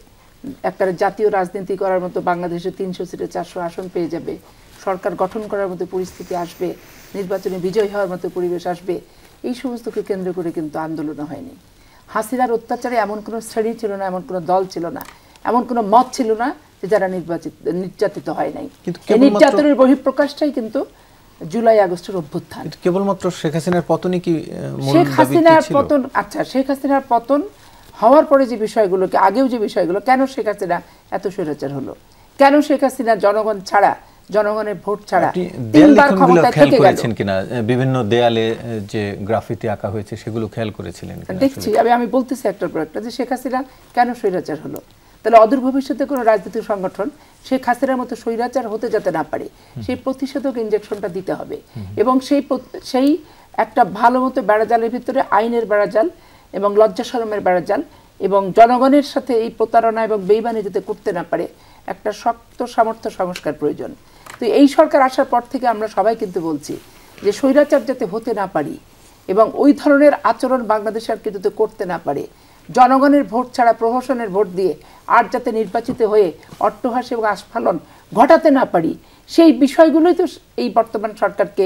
একটা জাতীয় রাজনীতি করার মতো বাংলাদেশে 300 সিটে 400 আসন পেয়ে যাবে, সরকার গঠন করার মতো পরিস্থিতি আসবে, নির্বাচনে বিজয় হওয়ার মতো পরিবেশ আসবে। এই সমস্তকে কেন্দ্র করে কিন্তু আন্দোলন হয়নি। হাসিনার অত্যাচারে এমন কোনো শ্রেণী ছিল না, এমন কোনো দল ছিল না, এমন কোনো মত ছিল না যে যারা নির্যাতিত হয় নাই। এই নির্যাতনের বহিঃপ্রকাশটাই কিন্তু জুলাই আগস্টের অভ্যুত্থান। কেবলমাত্র শেখ হাসিনার পতনই কি? শেখ হাসিনার পতন, আচ্ছা, শেখ হাসিনার পতন হওয়ার পরে যে বিষয়গুলোকে, আগেও যে বিষয়গুলো, কেন শেখ হাসিনা এত স্বৈরাচার হলো, কেন শেখ হাসিনা জনগণ ছাড়া, জনগণের ভোট ছাড়া 3 বার ক্ষমতায় থেকে গেল কিনা? বিভিন্ন দেয়ালে যে গ্রাফিতি আঁকা হয়েছে সেগুলো খেয়াল করেছিলেন? দেখছি আমি বলতেছি একটার পর একটা, যে শেখ হাসিনা কেন স্বৈরাচার হলো। তাহলে অদূর ভবিষ্যতে কোনো রাজনৈতিক সংগঠন শেখ হাসিনার মতো স্বৈরাচার হতে যাতে না পারে সেই প্রতিষেধক ইনজেকশনটা দিতে হবে। এবং সেই একটা ভালো মতো বেড়াজালের ভিতরে আইনের বেড়াজাল এবং লজ্জা শরমের বেড়াজাল এবং জনগণের সাথে এই প্রতারণা এবং বেইমানি যাতে করতে না পারে একটা শক্ত সামর্থ্য সংস্কার প্রয়োজন। তো এই সরকার আসার পর থেকে আমরা সবাই কিন্তু বলছি যে স্বৈরাচার যাতে হতে না পারি এবং ওই ধরনের আচরণ বাংলাদেশ আর যাতে করতে না পারে, জনগণের ভোট ছাড়া প্রহসনের ভোট দিয়ে আর যাতে নির্বাচিত হয়ে অট্টহাস এবং আস্ফালন ঘটাতে না পারি, সেই বিষয়গুলোই তো এই বর্তমান সরকারকে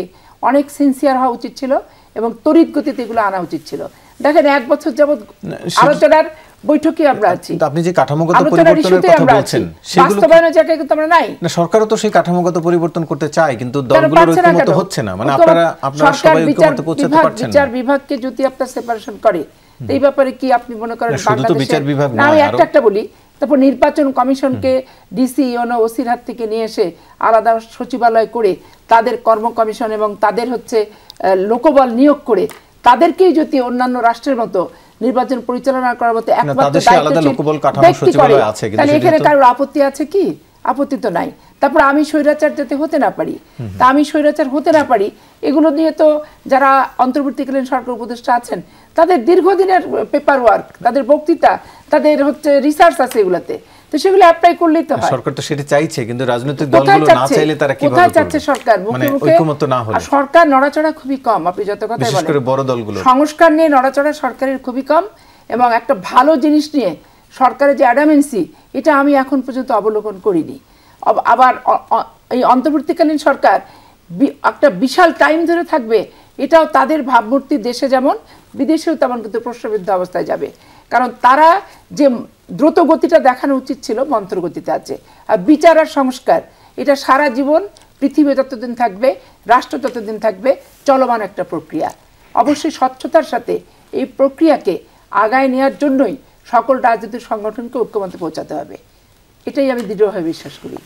অনেক সিনসিয়ার হওয়া উচিত ছিল এবং তড়িৎ গতিতে এগুলো আনা উচিত ছিল। দেখেন 1 বছর যাবৎ আলোচনার বৈঠকে আমরা আছি, আপনি যে কাঠামোগত পরিবর্তনের কথা বলছেন সেগুলো বাস্তবায়নের জায়গায় কিন্তু আমরা নাই। না, সরকারও তো সেই কাঠামোগত পরিবর্তন করতে চায়, কিন্তু দলগুলোর ঐক্যমত হচ্ছে না। মানে আপনারা সবাই ঐক্যমত পৌঁছাতে পারছেন না। বিচার বিভাগকে যদি আপনার সেপারেশন করে, এই ব্যাপারে কি আপনি মনে করেন শুধু তো বিচার বিভাগ না? আমি একটা বলি, তারপর নির্বাচন কমিশনকে ডিসি ইউনো ওসির হাত থেকে নিয়ে এসে আলাদা সচিবালয় করে তাদের কর্ম কমিশন এবং তাদের হচ্ছে লোকবল নিয়োগ করে তাদেরকেই যদি অন্যান্য রাষ্ট্রের মতো নির্বাচন পরিচালনা করার মতো একমাত্র তাহলে এখানে কারোর আপত্তি আছে কি? আপত্তি তো নাই। তারপর আমি স্বৈরাচার যাতে হতে না পারি, তা আমি স্বৈরাচার হতে না পারি, এগুলো নিয়ে তো যারা অন্তর্বর্তীকালীন সরকার উপদেষ্টা আছেন তাদের দীর্ঘদিনের পেপার ওয়ার্ক, তাদের বক্তৃতা, তাদের হচ্ছে রিসার্চ আছে এগুলাতে, তো সেগুলো অ্যাপ্লাই করলেই তো হয়। সরকার তো সেটা চাইছে, কিন্তু রাজনৈতিক দলগুলো না চাইলে তারা কিভাবে কোথায় চাচ্ছে সরকার? মানে ঐক্যমত না হলে সরকার নড়াচড়া খুবই কম। আপনি যত কথা বলেন, বিশেষ করে বড় দলগুলো সংস্কার নিয়ে নড়াচড়া সরকারের খুবই কম, এবং একটা ভালো জিনিস নিয়ে সরকারের যে অ্যাডামেন্সি, এটা আমি এখন পর্যন্ত অবলোকন করিনি। আবার এই অন্তর্বর্তীকালীন সরকার একটা বিশাল টাইম ধরে থাকবে, এটাও তাদের ভাবমূর্তি দেশে যেমন বিদেশেও তেমন কিন্তু প্রশ্নবিদ্ধ অবস্থায় যাবে। কারণ তারা যে দ্রুত গতিটা দেখানো উচিত ছিল, মন্ত্র গতিতে আছে। আর বিচার আর সংস্কার এটা সারা জীবন, পৃথিবী যতদিন থাকবে, রাষ্ট্র ততদিন থাকবে, চলমান একটা প্রক্রিয়া। অবশ্যই স্বচ্ছতার সাথে এই প্রক্রিয়াকে আগায় নেওয়ার জন্যই সকল রাজনৈতিক সংগঠনকে ঐক্যমতে পৌঁছাতে হবে। এটাই আমি দৃঢ়ভাবে বিশ্বাস করি।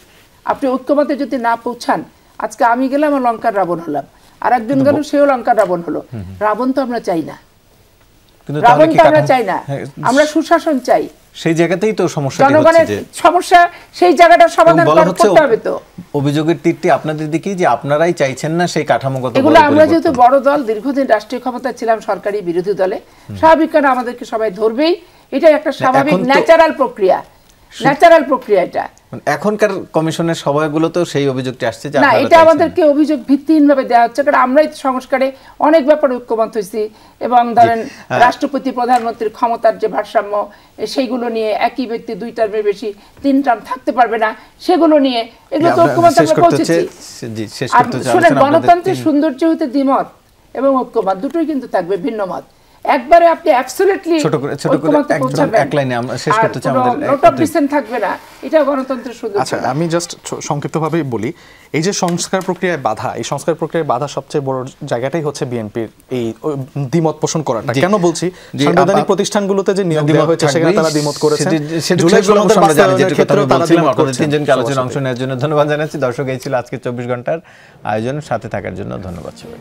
আপনি ঐক্যমতে যদি না পৌঁছান, আজকে আমি গেলাম আর লঙ্কার রাবণ হলাম, আর একজন গেল সেও লঙ্কার রাবণ হলো। রাবণ তো আমরা চাই না, রাবণ তো আমরা চাই না, আমরা সুশাসন চাই। সেই জায়গাতেই তো সমস্যা, জনগণের সমস্যা, সেই জায়গাটার সমাধান করতে হবে। তো অভিযোগের তীরটি আপনাদের দিকেই, যে আপনারাই চাইছেন না সেই কাঠামোগত। এগুলো আমরা যেহেতু বড় দল, দীর্ঘদিন রাষ্ট্রীয় ক্ষমতা ছিলাম, সরকারি বিরোধী দলে, স্বাভাবিক কারণে আমাদেরকে সবাই ধরবেই। এটা একটা স্বাভাবিক ন্যাচারাল প্রক্রিয়া, ন্যাচারাল প্রক্রিয়া এটা। এখনকার কমিশনের সভাগুলো তো সেই অভিযোগটি আসছে যে না, এটা আমাদেরকে অভিযোগ ভিত্তিহীনভাবে দেওয়া হচ্ছে। কারণ আমরাই সংস্কারে অনেক ব্যাপারে ঐক্যমত হয়েছি, এবং ধরেন রাষ্ট্রপতি প্রধানমন্ত্রীর ক্ষমতার যে ভারসাম্য, সেইগুলো নিয়ে একই ব্যক্তি 2 টার্মের বেশি 3 টার্ম থাকতে পারবে না, সেগুলো নিয়ে এগুলো তো ঐক্যমত আমরা পৌঁছেছি। শুনেন, গণতন্ত্রের সৌন্দর্য হতে দ্বিমত এবং ঐক্যমত দুটোই কিন্তু থাকবে, ভিন্ন মত। একবারে আপনি অ্যাবসলিউটলি ঐক্যমতে পৌঁছাবেন, এক লাইনে আমরা শেষ করতে চাই, আমাদের নোট অফ ডিসেন্ট থাকবে না, এটা গণতন্ত্রের সৌন্দর্য। আচ্ছা, আমি জাস্ট সংক্ষিপ্তভাবে বলি, এই যে সংস্কার প্রক্রিয়ায় বাধা, এই সংস্কার প্রক্রিয়ায় বাধা সবচেয়ে বড় জায়গাটাই হচ্ছে বিএনপির এই দ্বিমত পোষণ করাটা। কেন বলছি? সাংবিধানিক প্রতিষ্ঠানগুলোতে যে নিয়োগ দেওয়া হয়েছে সেখানে তারা দ্বিমত করেছে। জুলাই সনদের বাস্তবায়নের ক্ষেত্রেও তারা দ্বিমত করেছে। তিনজনকে আলোচনায় অংশ নেওয়ার জন্য ধন্যবাদ জানাচ্ছি। দর্শক, এই ছিল আজকে 24 ঘন্টার আয়োজন, সাথে থাকার জন্য ধন্যবাদ সবাই।